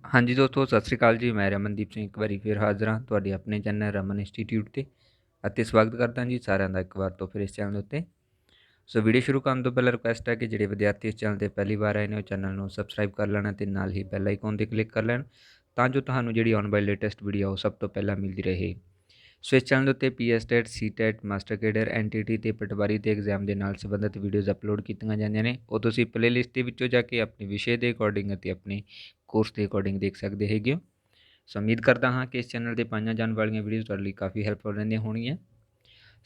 हाँ जी दोस्तों, सत श्री अकाल जी। मैं रमनदीप ਸਿੰਘ ਇੱਕ ਵਾਰੀ ਫਿਰ ਹਾਜ਼ਰ ਹਾਂ ਤੁਹਾਡੇ ਆਪਣੇ ਚੈਨਲ ਰਮਨ ਇੰਸਟੀਟਿਊਟ ਤੇ ਅਤੇ ਸਵਾਗਤ ਕਰਦਾ ਜੀ ਸਾਰਿਆਂ ਦਾ ਇੱਕ ਵਾਰ ਤੋਂ ਫਿਰ ਇਸ ਚੈਨਲ ਉੱਤੇ। ਸੋ ਵੀਡੀਓ ਸ਼ੁਰੂ ਕਰਨ ਤੋਂ ਪਹਿਲਾਂ ਰਿਕੁਐਸਟ ਹੈ ਕਿ ਜਿਹੜੇ ਵਿਦਿਆਰਥੀ ਇਸ ਚੈਨਲ ਤੇ ਪਹਿਲੀ ਵਾਰ ਆਏ ਨੇ ਉਹ ਚੈਨਲ ਨੂੰ ਸਬਸਕ੍ਰਾਈਬ ਕਰ ਲੈਣਾ ਤੇ ਨਾਲ ਹੀ ਬੈਲ ਆਈਕਨ ਤੇ ਕਲਿੱਕ ਕਰ ਲੈਣ ਤਾਂ ਜੋ ਤੁਹਾਨੂੰ ਜਿਹੜੀ ਆਉਣ ਵਾਲੀ ਲੇਟੈਸਟ ਵੀਡੀਓ ਉਹ ਸਭ ਤੋਂ ਪਹਿਲਾਂ ਮਿਲਦੀ ਰਹੇ। ਸੋ ਇਸ ਚੈਨਲ ਦੇ ਉੱਤੇ ਪੀਐਸ ਟੈਟ, ਸੀ ਟੈਟ, ਮਾਸਟਰ ਕੇਡਰ, ਐਨਟੀਟੀ ਤੇ ਪਟਵਾਰੀ ਦੇ ਐਗਜ਼ਾਮ ਦੇ ਨਾਲ ਸੰਬੰਧਿਤ ਵੀਡੀਓਜ਼ ਅਪਲੋਡ ਕੀਤੀਆਂ ਜਾਂਦੀਆਂ ਨੇ। ਉਹ ਤੁਸੀਂ ਪਲੇਲਿਸਟ ਦੇ ਵਿੱਚੋਂ ਜਾ ਕੇ ਆਪਣੇ ਵਿਸ਼ੇ ਦੇ ਅਕੋਰਡਿੰਗ ਅਤੇ ਆਪਣੇ ਕੋਰਸ ਦੇ ਅਕੋਰਡਿੰਗ ਦੇਖ ਸਕਦੇ ਹੈਗੇ ਹੋ। ਸੋ ਉਮੀਦ ਕਰਦਾ ਹਾਂ ਕਿ ਇਸ ਚੈਨਲ ਤੇ ਪਾਈਆਂ ਜਾਣ ਵਾਲੀਆਂ ਵੀਡੀਓਜ਼ ਤੁਹਾਡੇ ਲਈ ਕਾਫੀ ਹੈਲਪਫੁਲ ਰਹਿੰਦੀਆਂ ਹੋਣਗੀਆਂ।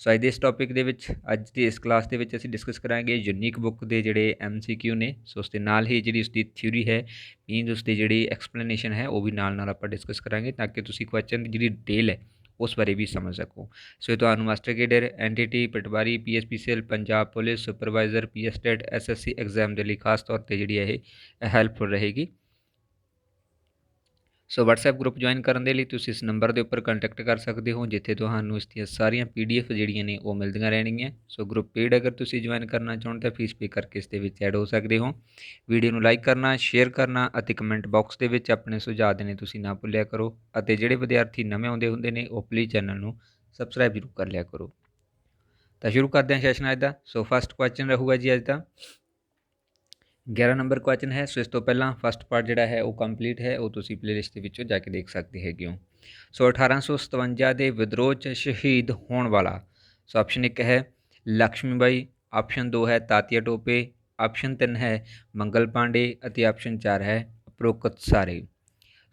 ਸੋ ਅੱਜ ਦੇ ਇਸ ਟੌਪਿਕ ਦੇ ਵਿੱਚ, ਅੱਜ ਦੀ ਇਸ ਕਲਾਸ ਦੇ ਵਿੱਚ ਅਸੀਂ ਡਿਸਕਸ ਕਰਾਂਗੇ ਯੂਨੀਕ ਬੁੱਕ ਦੇ ਜਿਹੜੇ MCQ ਨੇ। ਸੋ ਉਸ ਦੇ ਨਾਲ ਹੀ ਜਿਹੜੀ ਉਸਦੀ ਥਿਊਰੀ ਹੈ, ਮੀਨਸ ਉਸਦੀ ਜਿਹੜੀ ਐਕਸਪਲੇਨੇਸ਼ਨ ਹੈ ਉਹ ਵੀ ਨਾਲ ਆਪਾਂ ਡਿਸਕਸ ਕਰਾਂਗੇ ਤਾਂ ਕਿ ਤੁਸੀਂ ਕੁਐਸਚਨ ਦੀ ਜਿਹੜੀ ਡਿਟੇਲ ਹੈ ਉਸ ਬਾਰੇ ਵੀ ਸਮਝ ਸਕੋ। ਸੋ ਇਹ ਤੁਹਾਨੂੰ master cadre, NTT, patwari, PSPCL, Punjab police, supervisor, PS TET, SSC exam ਦੇ ਲਈ ਖਾਸ ਤੌਰ ਤੇ ਜਿਹੜੀ ਇਹ ਹੈਲਪਫੁਲ ਰਹੇਗੀ। ਸੋ WhatsApp ਗਰੁੱਪ ਜੁਆਇਨ ਕਰਨ ਦੇ ਲਈ ਤੁਸੀਂ ਇਸ ਨੰਬਰ ਦੇ ਉੱਪਰ ਕੰਟੈਕਟ ਕਰ ਸਕਦੇ ਹੋ, ਜਿੱਥੇ ਤੁਹਾਨੂੰ ਇਸ ਦੀਆਂ ਸਾਰੀਆਂ PDF ਜਿਹੜੀਆਂ ਨੇ ਉਹ ਮਿਲਦੀਆਂ ਰਹਿਣਗੀਆਂ। ਸੋ ਗਰੁੱਪ ਪੇਡ ਅਗਰ ਤੁਸੀਂ ਜੁਆਇਨ ਕਰਨਾ ਚਾਹੋ ਤਾਂ ਫੀਸ ਪੇ ਕਰਕੇ ਇਸ ਦੇ ਵਿੱਚ ਐਡ ਹੋ ਸਕਦੇ ਹੋ। ਵੀਡੀਓ ਨੂੰ ਲਾਈਕ ਕਰਨਾ, ਸ਼ੇਅਰ ਕਰਨਾ ਅਤੇ ਕਮੈਂਟ ਬਾਕਸ ਦੇ ਵਿੱਚ ਆਪਣੇ ਸੁਝਾਅ ਦੇਣੇ ਤੁਸੀਂ ਨਾ ਭੁੱਲਿਆ ਕਰੋ। ਅਤੇ ਜਿਹੜੇ ਵਿਦਿਆਰਥੀ ਨਵੇਂ ਆਉਂਦੇ ਹੁੰਦੇ ਨੇ ਉਹ ਪਲੀਜ਼ ਚੈਨਲ ਨੂੰ ਸਬਸਕ੍ਰਾਈਬ ਜ਼ਰੂਰ ਕਰ ਲਿਆ ਕਰੋ। ਤਾਂ ਸ਼ੁਰੂ ਕਰਦੇ ਹਾਂ ਸੈਸ਼ਨ ਅੱਜ ਦਾ। ਸੋ ਫਸਟ ਕੁਐਸਚਨ ਰਹੂਗਾ ਜੀ ਅੱਜ ਦਾ 11 ਨੰਬਰ ਕੁਐਸਚਨ ਹੈ। ਸੋ ਇਸ ਤੋਂ ਪਹਿਲਾਂ ਫਸਟ ਪਾਰਟ ਜਿਹੜਾ ਹੈ ਉਹ ਕੰਪਲੀਟ ਹੈ, ਉਹ ਤੁਸੀਂ ਪਲੇਲਿਸਟ ਦੇ ਵਿੱਚੋਂ ਜਾ ਕੇ ਦੇਖ ਸਕਦੇ ਹੈਗੇ ਹੋ। ਸੋ 1857 ਦੇ ਵਿਦਰੋਹ 'ਚ ਸ਼ਹੀਦ ਹੋਣ ਵਾਲਾ, ਸੋ ਆਪਸ਼ਨ 1 ਹੈ ਲక్ష్ਮੀ ਬਾਈ, ਆਪਸ਼ਨ 2 ਹੈ ਤਾਤੀਆ ਟੋਪੇ, ਆਪਸ਼ਨ 3 ਹੈ ਮੰਗਲ ਪਾਂਡੇ ਅਤੇ ਆਪਸ਼ਨ 4 ਹੈ ਉਪਰੋਕਤ ਸਾਰੇ।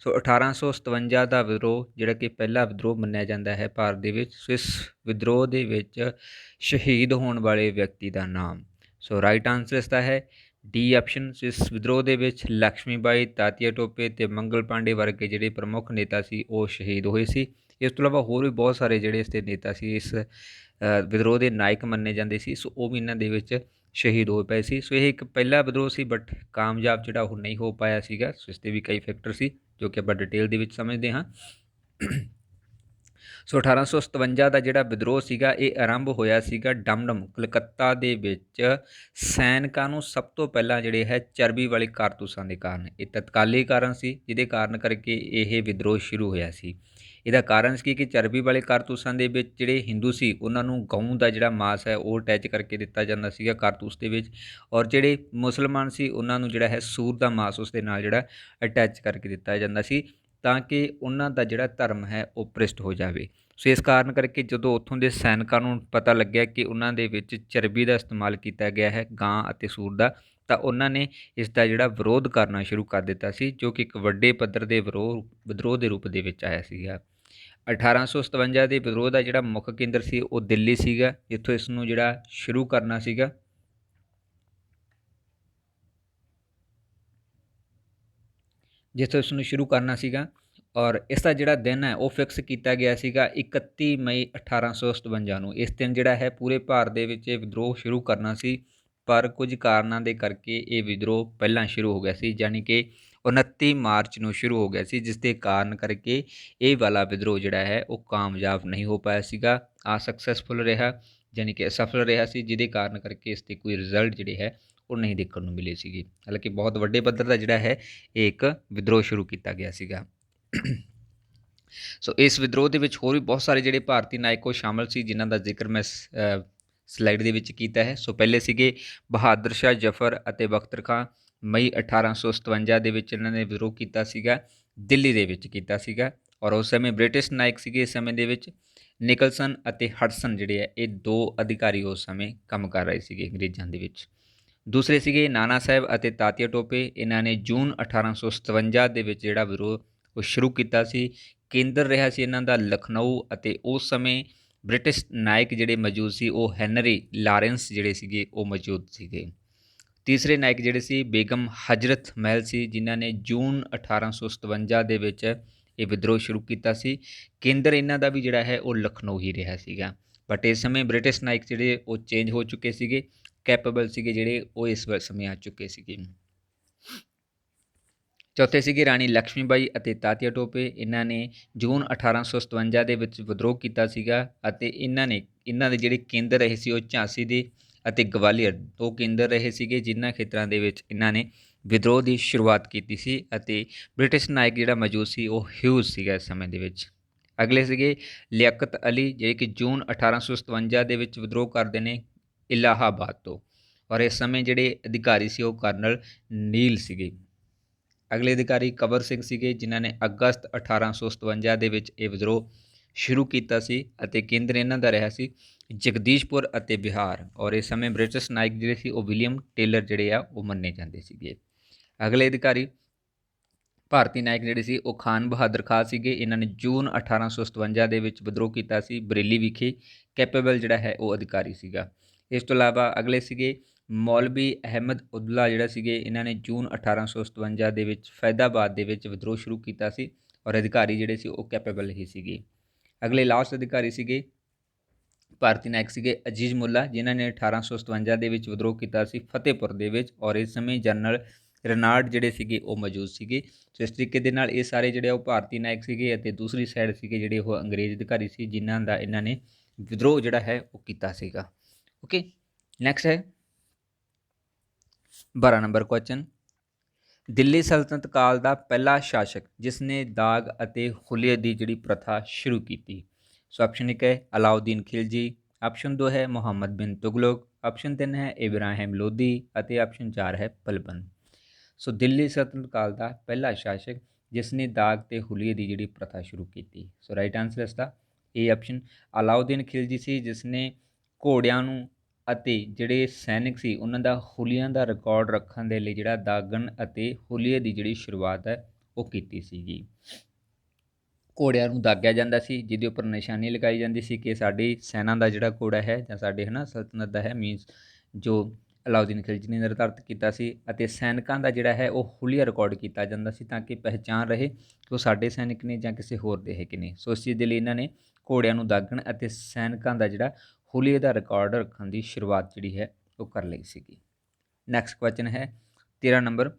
ਸੋ 1857 ਦਾ ਵਿਦਰੋਹ ਜਿਹੜਾ ਕਿ ਪਹਿਲਾ ਵਿਦਰੋਹ ਮੰਨਿਆ ਜਾਂਦਾ ਹੈ ਭਾਰਤ ਦੇ ਵਿੱਚ। ਸੋ ਇਸ ਵਿਦਰੋਹ ਦੇ ਵਿੱਚ ਸ਼ਹੀਦ ਹੋਣ ਵਾਲੇ ਵਿਅਕਤੀ ਦਾ ਨਾਮ, ਸੋ ਰਾਈਟ ਆਨਸਰ ਇਸਦਾ ਹੈ ਡੀ ਆਪਸ਼ਨ। ਇਸ ਵਿਦਰੋਹ ਦੇ ਵਿੱਚ ਲక్ష్ਮੀ ਬਾਈ, ਤਾਤੀਆ ਟੋਪੇ ਅਤੇ ਮੰਗਲ ਪਾਂਡੇ ਵਰਗੇ ਜਿਹੜੇ ਪ੍ਰਮੁੱਖ ਨੇਤਾ ਸੀ ਉਹ ਸ਼ਹੀਦ ਹੋਏ ਸੀ। ਇਸ ਤੋਂ ਇਲਾਵਾ ਹੋਰ ਵੀ ਬਹੁਤ ਸਾਰੇ ਜਿਹੜੇ ਇਸ ਦੇ ਨੇਤਾ ਸੀ, ਇਸ ਵਿਦਰੋਹ ਦੇ ਨਾਇਕ ਮੰਨੇ ਜਾਂਦੇ ਸੀ, ਸੋ ਉਹ ਵੀ ਇਹਨਾਂ ਦੇ ਵਿੱਚ ਸ਼ਹੀਦ ਹੋ ਪਏ ਸੀ। ਸੋ ਇਹ ਇੱਕ ਪਹਿਲਾ ਵਿਦਰੋਹ ਸੀ ਬਟ ਕਾਮਯਾਬ ਜਿਹੜਾ ਉਹ ਨਹੀਂ ਹੋ ਪਾਇਆ ਸੀਗਾ। ਸੋ ਇਸ ਦੇ ਵੀ ਕਈ ਫੈਕਟਰ ਸੀ ਜੋ ਕਿ ਆਪਾਂ ਡਿਟੇਲ ਦੇ ਵਿੱਚ ਸਮਝਦੇ ਹਾਂ। ਸੋ 1857 ਦਾ ਜਿਹੜਾ ਵਿਦਰੋਹ ਸੀਗਾ ਇਹ ਆਰੰਭ ਹੋਇਆ ਸੀਗਾ ਡਮਡਮ ਕਲਕੱਤਾ ਦੇ ਵਿੱਚ ਸੈਨਿਕਾਂ ਨੂੰ ਸਭ ਤੋਂ ਪਹਿਲਾਂ ਜਿਹੜੇ ਹੈ ਚਰਬੀ ਵਾਲੇ ਕਾਰਤੂਸਾਂ ਦੇ ਕਾਰਨ। ਇਹ ਤਤਕਾਲੀ ਕਾਰਨ ਸੀ ਜਿਹਦੇ ਕਾਰਨ ਕਰਕੇ ਇਹ ਵਿਦਰੋਹ ਸ਼ੁਰੂ ਹੋਇਆ ਸੀ। ਇਹਦਾ ਕਾਰਨ ਸੀ ਕਿ ਚਰਬੀ ਵਾਲੇ ਕਾਰਤੂਸਾਂ ਦੇ ਵਿੱਚ ਜਿਹੜੇ ਹਿੰਦੂ ਸੀ ਉਹਨਾਂ ਨੂੰ ਗਊ ਦਾ ਜਿਹੜਾ ਮਾਸ ਹੈ ਉਹ ਅਟੈਚ ਕਰਕੇ ਦਿੱਤਾ ਜਾਂਦਾ ਸੀਗਾ ਕਾਰਤੂਸ ਦੇ ਵਿੱਚ, ਔਰ ਜਿਹੜੇ ਮੁਸਲਮਾਨ ਸੀ ਉਹਨਾਂ ਨੂੰ ਜਿਹੜਾ ਹੈ ਸੂਰ ਦਾ ਮਾਸ ਉਸ ਦੇ ਨਾਲ ਜਿਹੜਾ ਅਟੈਚ ਕਰਕੇ ਦਿੱਤਾ ਜਾਂਦਾ ਸੀ ਤਾਂ ਕਿ ਉਹਨਾਂ ਦਾ ਜਿਹੜਾ ਧਰਮ ਹੈ ਉਹ ਭ੍ਰਿਸ਼ਟ ਹੋ ਜਾਵੇ। ਸੋ ਇਸ ਕਾਰਨ ਕਰਕੇ ਜਦੋਂ ਉੱਥੋਂ ਦੇ ਸੈਨਿਕਾਂ ਨੂੰ ਪਤਾ ਲੱਗਿਆ ਕਿ ਉਹਨਾਂ ਦੇ ਵਿੱਚ ਚਰਬੀ ਦਾ ਇਸਤੇਮਾਲ ਕੀਤਾ ਗਿਆ ਹੈ ਗਾਂ ਅਤੇ ਸੂਰ ਦਾ, ਤਾਂ ਉਹਨਾਂ ਨੇ ਇਸ ਦਾ ਜਿਹੜਾ ਵਿਰੋਧ ਕਰਨਾ ਸ਼ੁਰੂ ਕਰ ਦਿੱਤਾ ਸੀ, ਜੋ ਕਿ ਇੱਕ ਵੱਡੇ ਪੱਧਰ ਦੇ ਵਿਦਰੋਹ ਦੇ ਰੂਪ ਦੇ ਵਿੱਚ ਆਇਆ ਸੀਗਾ। 1857 ਦੇ ਵਿਦਰੋਹ ਦਾ ਜਿਹੜਾ ਮੁੱਖ ਕੇਂਦਰ ਸੀ ਉਹ ਦਿੱਲੀ ਸੀਗਾ, ਜਿੱਥੋਂ ਇਸ ਨੂੰ ਜਿਹੜਾ ਸ਼ੁਰੂ ਕਰਨਾ ਸੀਗਾ। ਔਰ ਇਸ ਦਾ ਜਿਹੜਾ ਦਿਨ ਹੈ ਉਹ ਫਿਕਸ ਕੀਤਾ ਗਿਆ ਸੀਗਾ 31 ਮਈ 1857 ਨੂੰ। ਇਸ ਦਿਨ ਜਿਹੜਾ ਹੈ ਪੂਰੇ ਭਾਰਤ ਦੇ ਵਿੱਚ ਇਹ ਵਿਦਰੋਹ ਸ਼ੁਰੂ ਕਰਨਾ ਸੀ, ਪਰ ਕੁਝ ਕਾਰਨਾਂ ਦੇ ਕਰਕੇ ਇਹ ਵਿਦਰੋਹ ਪਹਿਲਾਂ ਸ਼ੁਰੂ ਹੋ ਗਿਆ ਸੀ, ਯਾਨੀ ਕਿ 29 ਮਾਰਚ ਨੂੰ ਸ਼ੁਰੂ ਹੋ ਗਿਆ ਸੀ, ਜਿਸ ਦੇ ਕਾਰਨ ਕਰਕੇ ਇਹ ਵਾਲਾ ਵਿਦਰੋਹ ਜਿਹੜਾ ਹੈ ਉਹ ਕਾਮਯਾਬ ਨਹੀਂ ਹੋ ਪਾਇਆ ਸੀਗਾ, ਅਸਕਸੈਸਫੁਲ ਰਿਹਾ, ਯਾਨੀ ਕਿ ਅਸਫਲ ਰਿਹਾ ਸੀ, ਜਿਹਦੇ ਕਾਰਨ ਕਰਕੇ ਇਸ 'ਤੇ ਕੋਈ ਰਿਜ਼ਲਟ ਜਿਹੜੇ ਹੈ ਉਹ ਨਹੀਂ ਦੇਖਣ ਨੂੰ ਮਿਲੇ ਸੀਗੇ। ਹਾਲਾਂਕਿ ਬਹੁਤ ਵੱਡੇ ਪੱਧਰ ਦਾ ਜਿਹੜਾ ਹੈ ਇਹ ਇੱਕ ਵਿਦਰੋਹ ਸ਼ੁਰੂ ਕੀਤਾ ਗਿਆ ਸੀਗਾ। ਸੋ ਇਸ ਵਿਦਰੋਹ ਦੇ ਵਿੱਚ ਹੋਰ ਵੀ ਬਹੁਤ ਸਾਰੇ ਜਿਹੜੇ ਭਾਰਤੀ ਨਾਇਕ ਉਹ ਸ਼ਾਮਲ ਸੀ, ਜਿਨ੍ਹਾਂ ਦਾ ਜ਼ਿਕਰ ਮੈਂ ਸਲਾਈਡ ਦੇ ਵਿੱਚ ਕੀਤਾ ਹੈ। ਸੋ ਪਹਿਲੇ ਸੀਗੇ ਬਹਾਦਰ ਸ਼ਾਹ ਜ਼ਫਰ ਅਤੇ ਬਖਤਰ ਖਾਂ। ਮਈ 1857 ਦੇ ਵਿੱਚ ਇਹਨਾਂ ਨੇ ਵਿਦਰੋਹ ਕੀਤਾ ਸੀਗਾ, ਦਿੱਲੀ ਦੇ ਵਿੱਚ ਕੀਤਾ ਸੀਗਾ, ਔਰ ਉਸ ਸਮੇਂ ਬ੍ਰਿਟਿਸ਼ ਨਾਇਕ ਸੀਗੇ ਇਸ ਸਮੇਂ ਦੇ ਵਿੱਚ ਨਿਕਲਸਨ ਅਤੇ ਹਡਸਨ ਜਿਹੜੇ ਆ ਇਹ ਦੋ ਅਧਿਕਾਰੀ ਉਸ ਸਮੇਂ ਕੰਮ ਕਰ ਰਹੇ ਸੀਗੇ ਅੰਗਰੇਜ਼ਾਂ ਦੇ ਵਿੱਚ। ਦੂਸਰੇ ਸੀਗੇ ਨਾਨਾ ਸਾਹਿਬ ਅਤੇ ਤਾਤੀਆ ਟੋਪੇ। ਇਹਨਾਂ ਨੇ ਜੂਨ 1857 ਦੇ ਵਿੱਚ ਜਿਹੜਾ ਵਿਦਰੋਹ ਉਹ ਸ਼ੁਰੂ ਕੀਤਾ ਸੀ। ਕੇਂਦਰ ਰਿਹਾ ਸੀ ਇਹਨਾਂ ਦਾ ਲਖਨਊ, ਅਤੇ ਉਸ ਸਮੇਂ ਬ੍ਰਿਟਿਸ਼ ਨਾਇਕ ਜਿਹੜੇ ਮੌਜੂਦ ਸੀ ਉਹ ਹੈਨਰੀ ਲਾਰੈਂਸ ਜਿਹੜੇ ਸੀਗੇ ਉਹ ਮੌਜੂਦ ਸੀਗੇ। ਤੀਸਰੇ ਨਾਇਕ ਜਿਹੜੇ ਸੀ ਬੇਗਮ ਹਜ਼ਰਤ ਮਹਿਲ ਸੀ, ਜਿਨ੍ਹਾਂ ਨੇ ਜੂਨ 1857 ਦੇ ਵਿੱਚ ਇਹ ਵਿਦਰੋਹ ਸ਼ੁਰੂ ਕੀਤਾ ਸੀ। ਕੇਂਦਰ ਇਹਨਾਂ ਦਾ ਵੀ ਜਿਹੜਾ ਹੈ ਉਹ ਲਖਨਊ ਹੀ ਰਿਹਾ ਸੀਗਾ, ਬਟ ਇਸ ਸਮੇਂ ਬ੍ਰਿਟਿਸ਼ ਨਾਇਕ ਜਿਹੜੇ ਉਹ ਚੇਂਜ ਹੋ ਚੁੱਕੇ ਸੀਗੇ, ਕੈਪੇਬਲ ਸੀਗੇ ਜਿਹੜੇ ਉਹ ਇਸ ਸਮੇਂ ਆ ਚੁੱਕੇ ਸੀਗੇ। ਚੌਥੇ ਸੀਗੇ ਰਾਣੀ ਲక్ష్ਮੀ ਬਾਈ ਅਤੇ ਤਾਤੀਆ ਟੋਪੇ। ਇਹਨਾਂ ਨੇ ਜੂਨ 1857 ਦੇ ਵਿੱਚ ਵਿਦਰੋਹ ਕੀਤਾ ਸੀਗਾ, ਅਤੇ ਇਹਨਾਂ ਦੇ ਜਿਹੜੇ ਕੇਂਦਰ ਰਹੇ ਸੀ ਉਹ ਝਾਂਸੀ ਦੇ ਅਤੇ ਗਵਾਲੀਅਰ ਦੋ ਕੇਂਦਰ ਰਹੇ ਸੀਗੇ, ਜਿਨ੍ਹਾਂ ਖੇਤਰਾਂ ਦੇ ਵਿੱਚ ਇਹਨਾਂ ਨੇ ਵਿਦਰੋਹ ਦੀ ਸ਼ੁਰੂਆਤ ਕੀਤੀ ਸੀ ਅਤੇ ਬ੍ਰਿਟਿਸ਼ ਨਾਇਕ ਜਿਹੜਾ ਮੌਜੂਦ ਸੀ ਉਹ ਹਿਊਜ਼ ਸੀਗਾ ਇਸ ਸਮੇਂ ਦੇ ਵਿੱਚ। ਅਗਲੇ ਸੀਗੇ ਲਿਆਕਤ ਅਲੀ, ਜਿਹੜੇ ਕਿ ਜੂਨ 1857 ਦੇ ਵਿੱਚ ਵਿਦਰੋਹ ਕਰਦੇ ਨੇ ਇਲਾਹਾਬਾਦ ਤੋਂ, ਔਰ ਇਸ ਸਮੇਂ ਜਿਹੜੇ ਅਧਿਕਾਰੀ ਸੀ ਉਹ ਕਰਨਲ ਨੀਲ ਸੀਗੇ। ਅਗਲੇ ਅਧਿਕਾਰੀ ਕੰਵਰ ਸਿੰਘ ਸੀਗੇ, ਜਿਨ੍ਹਾਂ ਨੇ ਅਗਸਤ 1857 ਦੇ ਵਿੱਚ ਇਹ ਵਿਦਰੋਹ ਸ਼ੁਰੂ ਕੀਤਾ ਸੀ ਅਤੇ ਕੇਂਦਰ ਇਹਨਾਂ ਦਾ ਰਿਹਾ ਸੀ ਜਗਦੀਸ਼ਪੁਰ ਅਤੇ ਬਿਹਾਰ, ਔਰ ਇਸ ਸਮੇਂ ਬ੍ਰਿਟਿਸ਼ ਨਾਇਕ ਜਿਹੜੇ ਸੀ ਉਹ ਵਿਲੀਅਮ ਟੇਲਰ ਜਿਹੜੇ ਆ ਉਹ ਮੰਨੇ ਜਾਂਦੇ ਸੀਗੇ। ਅਗਲੇ ਅਧਿਕਾਰੀ ਭਾਰਤੀ ਨਾਇਕ ਜਿਹੜੇ ਸੀ ਉਹ ਖਾਨ ਬਹਾਦਰ ਖਾਨ ਸੀਗੇ। ਇਹਨਾਂ ਨੇ ਜੂਨ 1857 ਦੇ ਵਿੱਚ ਵਿਦਰੋਹ ਕੀਤਾ ਸੀ ਬਰੇਲੀ ਵਿਖੇ। ਕੈਪੇਬਲ ਜਿਹੜਾ ਹੈ ਉਹ ਅਧਿਕਾਰੀ ਸੀਗਾ। ਇਸ ਤੋਂ ਇਲਾਵਾ ਅਗਲੇ ਸੀਗੇ ਮੌਲਵੀ ਅਹਿਮਦ ਉਦਲਾ, ਜਿਹੜਾ ਸੀਗੇ ਇਹਨਾਂ ਨੇ ਜੂਨ 1857 ਦੇ ਵਿੱਚ ਫੈਦਾਬਾਦ ਦੇ ਵਿੱਚ ਵਿਦਰੋਹ ਸ਼ੁਰੂ ਕੀਤਾ ਸੀ, ਔਰ ਅਧਿਕਾਰੀ ਜਿਹੜੇ ਸੀ ਉਹ ਕੈਪੇਬਲ ਹੀ ਸੀਗੇ। ਅਗਲੇ ਲਾਸਟ ਅਧਿਕਾਰੀ ਸੀਗੇ ਭਾਰਤੀ ਨਾਇਕ ਸੀਗੇ ਅਜੀਜ਼ ਮੁੱਲਾ, ਜਿਨ੍ਹਾਂ ਨੇ 1857 ਦੇ ਵਿੱਚ ਵਿਦਰੋਹ ਕੀਤਾ ਸੀ ਫਤਿਹਪੁਰ ਦੇ ਵਿੱਚ, ਔਰ ਇਸ ਸਮੇਂ ਜਨਰਲ ਰਨਾਲਡ ਜਿਹੜੇ ਸੀਗੇ ਉਹ ਮੌਜੂਦ ਸੀਗੇ। ਸੋ ਇਸ ਤਰੀਕੇ ਦੇ ਨਾਲ ਇਹ ਸਾਰੇ ਜਿਹੜੇ ਉਹ ਭਾਰਤੀ ਨਾਇਕ ਸੀਗੇ ਅਤੇ ਦੂਸਰੀ ਸਾਈਡ ਸੀਗੇ ਜਿਹੜੇ ਉਹ ਅੰਗਰੇਜ਼ ਅਧਿਕਾਰੀ ਸੀ, ਜਿਨ੍ਹਾਂ ਦਾ ਇਹਨਾਂ ਨੇ ਵਿਦਰੋਹ ਜਿਹੜਾ ਹੈ ਉਹ ਕੀਤਾ ਸੀਗਾ। ਓਕੇ, ਨੈਕਸਟ ਹੈ 12 ਨੰਬਰ ਕੁਐਸਚਨ। ਦਿੱਲੀ ਸਲਤਨਤ ਕਾਲ ਦਾ ਪਹਿਲਾ ਸ਼ਾਸਕ ਜਿਸ ਨੇ ਦਾਗ ਅਤੇ ਹੁਲੀਏ ਦੀ ਜਿਹੜੀ ਪ੍ਰਥਾ ਸ਼ੁਰੂ ਕੀਤੀ। ਸੋ ਆਪਸ਼ਨ 1 ਹੈ ਅਲਾਉਦੀਨ ਖਿਲਜੀ, ਆਪਸ਼ਨ 2 ਹੈ ਮੁਹੰਮਦ ਬਿਨ ਤੁਗਲਕ, ਆਪਸ਼ਨ 3 ਹੈ ਇਬਰਾਹਿਮ ਲੋਧੀ ਅਤੇ ਆਪਸ਼ਨ 4 ਹੈ ਬਲਬਨ। ਸੋ ਦਿੱਲੀ ਸਲਤਨਤ ਕਾਲ ਦਾ ਪਹਿਲਾ ਸ਼ਾਸਕ ਜਿਸ ਨੇ ਦਾਗ ਤੇ ਹੁਲੀਏ ਦੀ ਜਿਹੜੀ ਪ੍ਰਥਾ ਸ਼ੁਰੂ ਕੀਤੀ। ਸੋ ਰਾਈਟ ਆਨਸਰ ਇਸ ਦਾ ਇਹ ਆਪਸ਼ਨ ਅਲਾਉਦੀਨ ਖਿਲਜੀ ਸੀ, ਜਿਸ ਨੇ ਘੋੜਿਆਂ ਨੂੰ ਅਤੇ ਜਿਹੜੇ ਸੈਨਿਕ ਸੀ ਉਹਨਾਂ ਦਾ ਹੁਲੀਆਂ ਦਾ ਰਿਕਾਰਡ ਰੱਖਣ ਦੇ ਲਈ ਜਿਹੜਾ ਦਾਗਣ ਅਤੇ ਹੁਲੀਏ ਦੀ ਜਿਹੜੀ ਸ਼ੁਰੂਆਤ ਹੈ ਉਹ ਕੀਤੀ ਸੀਗੀ। ਘੋੜਿਆਂ ਨੂੰ ਦਾਗਿਆ ਜਾਂਦਾ ਸੀ, ਜਿਹਦੇ ਉੱਪਰ ਨਿਸ਼ਾਨੀ ਲਗਾਈ ਜਾਂਦੀ ਸੀ ਕਿ ਸਾਡੀ ਸੈਨਾ ਦਾ ਜਿਹੜਾ ਘੋੜਾ ਹੈ ਜਾਂ ਸਾਡੇ ਸਲਤਨਤ ਦਾ ਹੈ, ਮੀਨਸ ਜੋ ਅਲਾਉਦੀਨ ਖਿਲਜੀ ਨੇ ਨਿਰਧਾਰਿਤ ਕੀਤਾ ਸੀ, ਅਤੇ ਸੈਨਿਕਾਂ ਦਾ ਜਿਹੜਾ ਹੈ ਉਹ ਹੁਲੀਆ ਰਿਕਾਰਡ ਕੀਤਾ ਜਾਂਦਾ ਸੀ ਤਾਂ ਕਿ ਪਹਿਚਾਣ ਰਹੇ ਕਿ ਉਹ ਸਾਡੇ ਸੈਨਿਕ ਨੇ ਜਾਂ ਕਿਸੇ ਹੋਰ ਦੇ ਹੈ ਕਿ ਨਹੀਂ। ਸੋ ਇਸ ਚੀਜ਼ ਦੇ ਲਈ ਇਹਨਾਂ ਨੇ ਘੋੜਿਆਂ ਨੂੰ ਦਾਗਣ ਅਤੇ ਸੈਨਿਕਾਂ ਦਾ ਜਿਹੜਾ ਹੁਲੀਏ ਦਾ ਰਿਕਾਰਡ ਰੱਖਣ ਦੀ ਸ਼ੁਰੂਆਤ ਜਿਹੜੀ ਹੈ ਉਹ ਕਰ ਲਈ ਸੀਗੀ। ਨੈਕਸਟ ਕੁਐਸਚਨ ਹੈ 13 ਨੰਬਰ।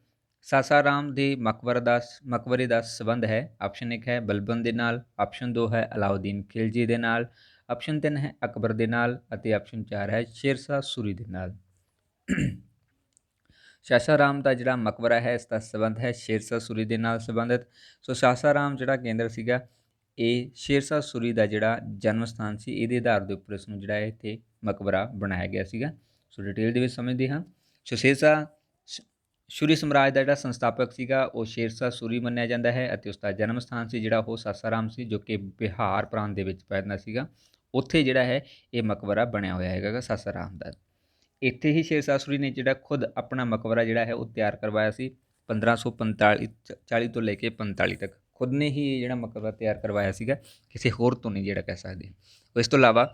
ਸਾਸਾਰਾਮ ਦੇ ਮਕਬਰੇ ਦਾ ਸੰਬੰਧ ਹੈ। ਆਪਸ਼ਨ 1 ਹੈ ਬਲਬਨ ਦੇ ਨਾਲ, ਆਪਸ਼ਨ 2 ਹੈ ਅਲਾਉਦੀਨ ਖਿਲਜੀ ਦੇ ਨਾਲ, ਆਪਸ਼ਨ 3 ਹੈ ਅਕਬਰ ਦੇ ਨਾਲ ਅਤੇ ਆਪਸ਼ਨ 4 ਹੈ ਸ਼ੇਰਸ਼ਾਹ ਸੂਰੀ ਦੇ ਨਾਲ। ਸਾਸਾਰਾਮ ਦਾ ਜਿਹੜਾ ਮਕਬਰਾ ਹੈ ਇਸ ਦਾ ਸੰਬੰਧ ਹੈ ਸ਼ੇਰਸ਼ਾਹ ਸੂਰੀ ਦੇ ਨਾਲ ਸੰਬੰਧਿਤ। ਸੋ ਸਾਸਾਰਾਮ ਜਿਹੜਾ ਕੇਂਦਰ ਸੀਗਾ ਇਹ ਸ਼ੇਰਸ਼ਾਹ ਸੂਰੀ ਦਾ ਜਿਹੜਾ ਜਨਮ ਸਥਾਨ ਸੀ, ਇਹਦੇ ਆਧਾਰ ਦੇ ਉੱਪਰ ਇਸ ਨੂੰ ਜਿਹੜਾ ਹੈ ਇੱਥੇ ਮਕਬਰਾ ਬਣਾਇਆ ਗਿਆ ਸੀਗਾ। ਸੋ ਡਿਟੇਲ ਦੇ ਵਿੱਚ ਸਮਝਦੇ ਹਾਂ। ਸੋ ਸ਼ੇਰਸ਼ਾਹ ਸੂਰੀ ਸਮਰਾਜ ਦਾ ਜਿਹੜਾ ਸੰਸਥਾਪਕ ਸੀਗਾ ਉਹ ਸ਼ੇਰਸ਼ਾਹ ਸੂਰੀ ਮੰਨਿਆ ਜਾਂਦਾ ਹੈ ਅਤੇ ਉਸ ਦਾ ਜਨਮ ਸਥਾਨ ਸੀ ਜਿਹੜਾ ਉਹ ਸਾਸਾਰਾਮ ਸੀ, ਜੋ ਕਿ ਬਿਹਾਰ ਪ੍ਰਾਂਤ ਦੇ ਵਿੱਚ ਪੈਂਦਾ ਸੀਗਾ। ਉੱਥੇ ਜਿਹੜਾ ਹੈ ਇਹ ਮਕਬਰਾ ਬਣਿਆ ਹੋਇਆ ਹੈਗਾ ਸਾਸਾਰਾਮ ਦਾ। ਇੱਥੇ ਹੀ ਸ਼ੇਰਸ਼ਾਹ ਸੂਰੀ ਨੇ ਜਿਹੜਾ ਖੁਦ ਆਪਣਾ ਮਕਬਰਾ ਜਿਹੜਾ ਹੈ ਉਹ ਤਿਆਰ ਕਰਵਾਇਆ ਸੀ 1540 ਤੋਂ ਲੈ ਕੇ 45 ਤੱਕ। ਖੁਦ ਨੇ ਹੀ ਜਿਹੜਾ ਮਕਬਰਾ ਤਿਆਰ ਕਰਵਾਇਆ ਸੀਗਾ, ਕਿਸੇ ਹੋਰ ਤੋਂ ਨਹੀਂ ਜਿਹੜਾ ਕਹਿ ਸਕਦੇ। ਇਸ ਤੋਂ ਇਲਾਵਾ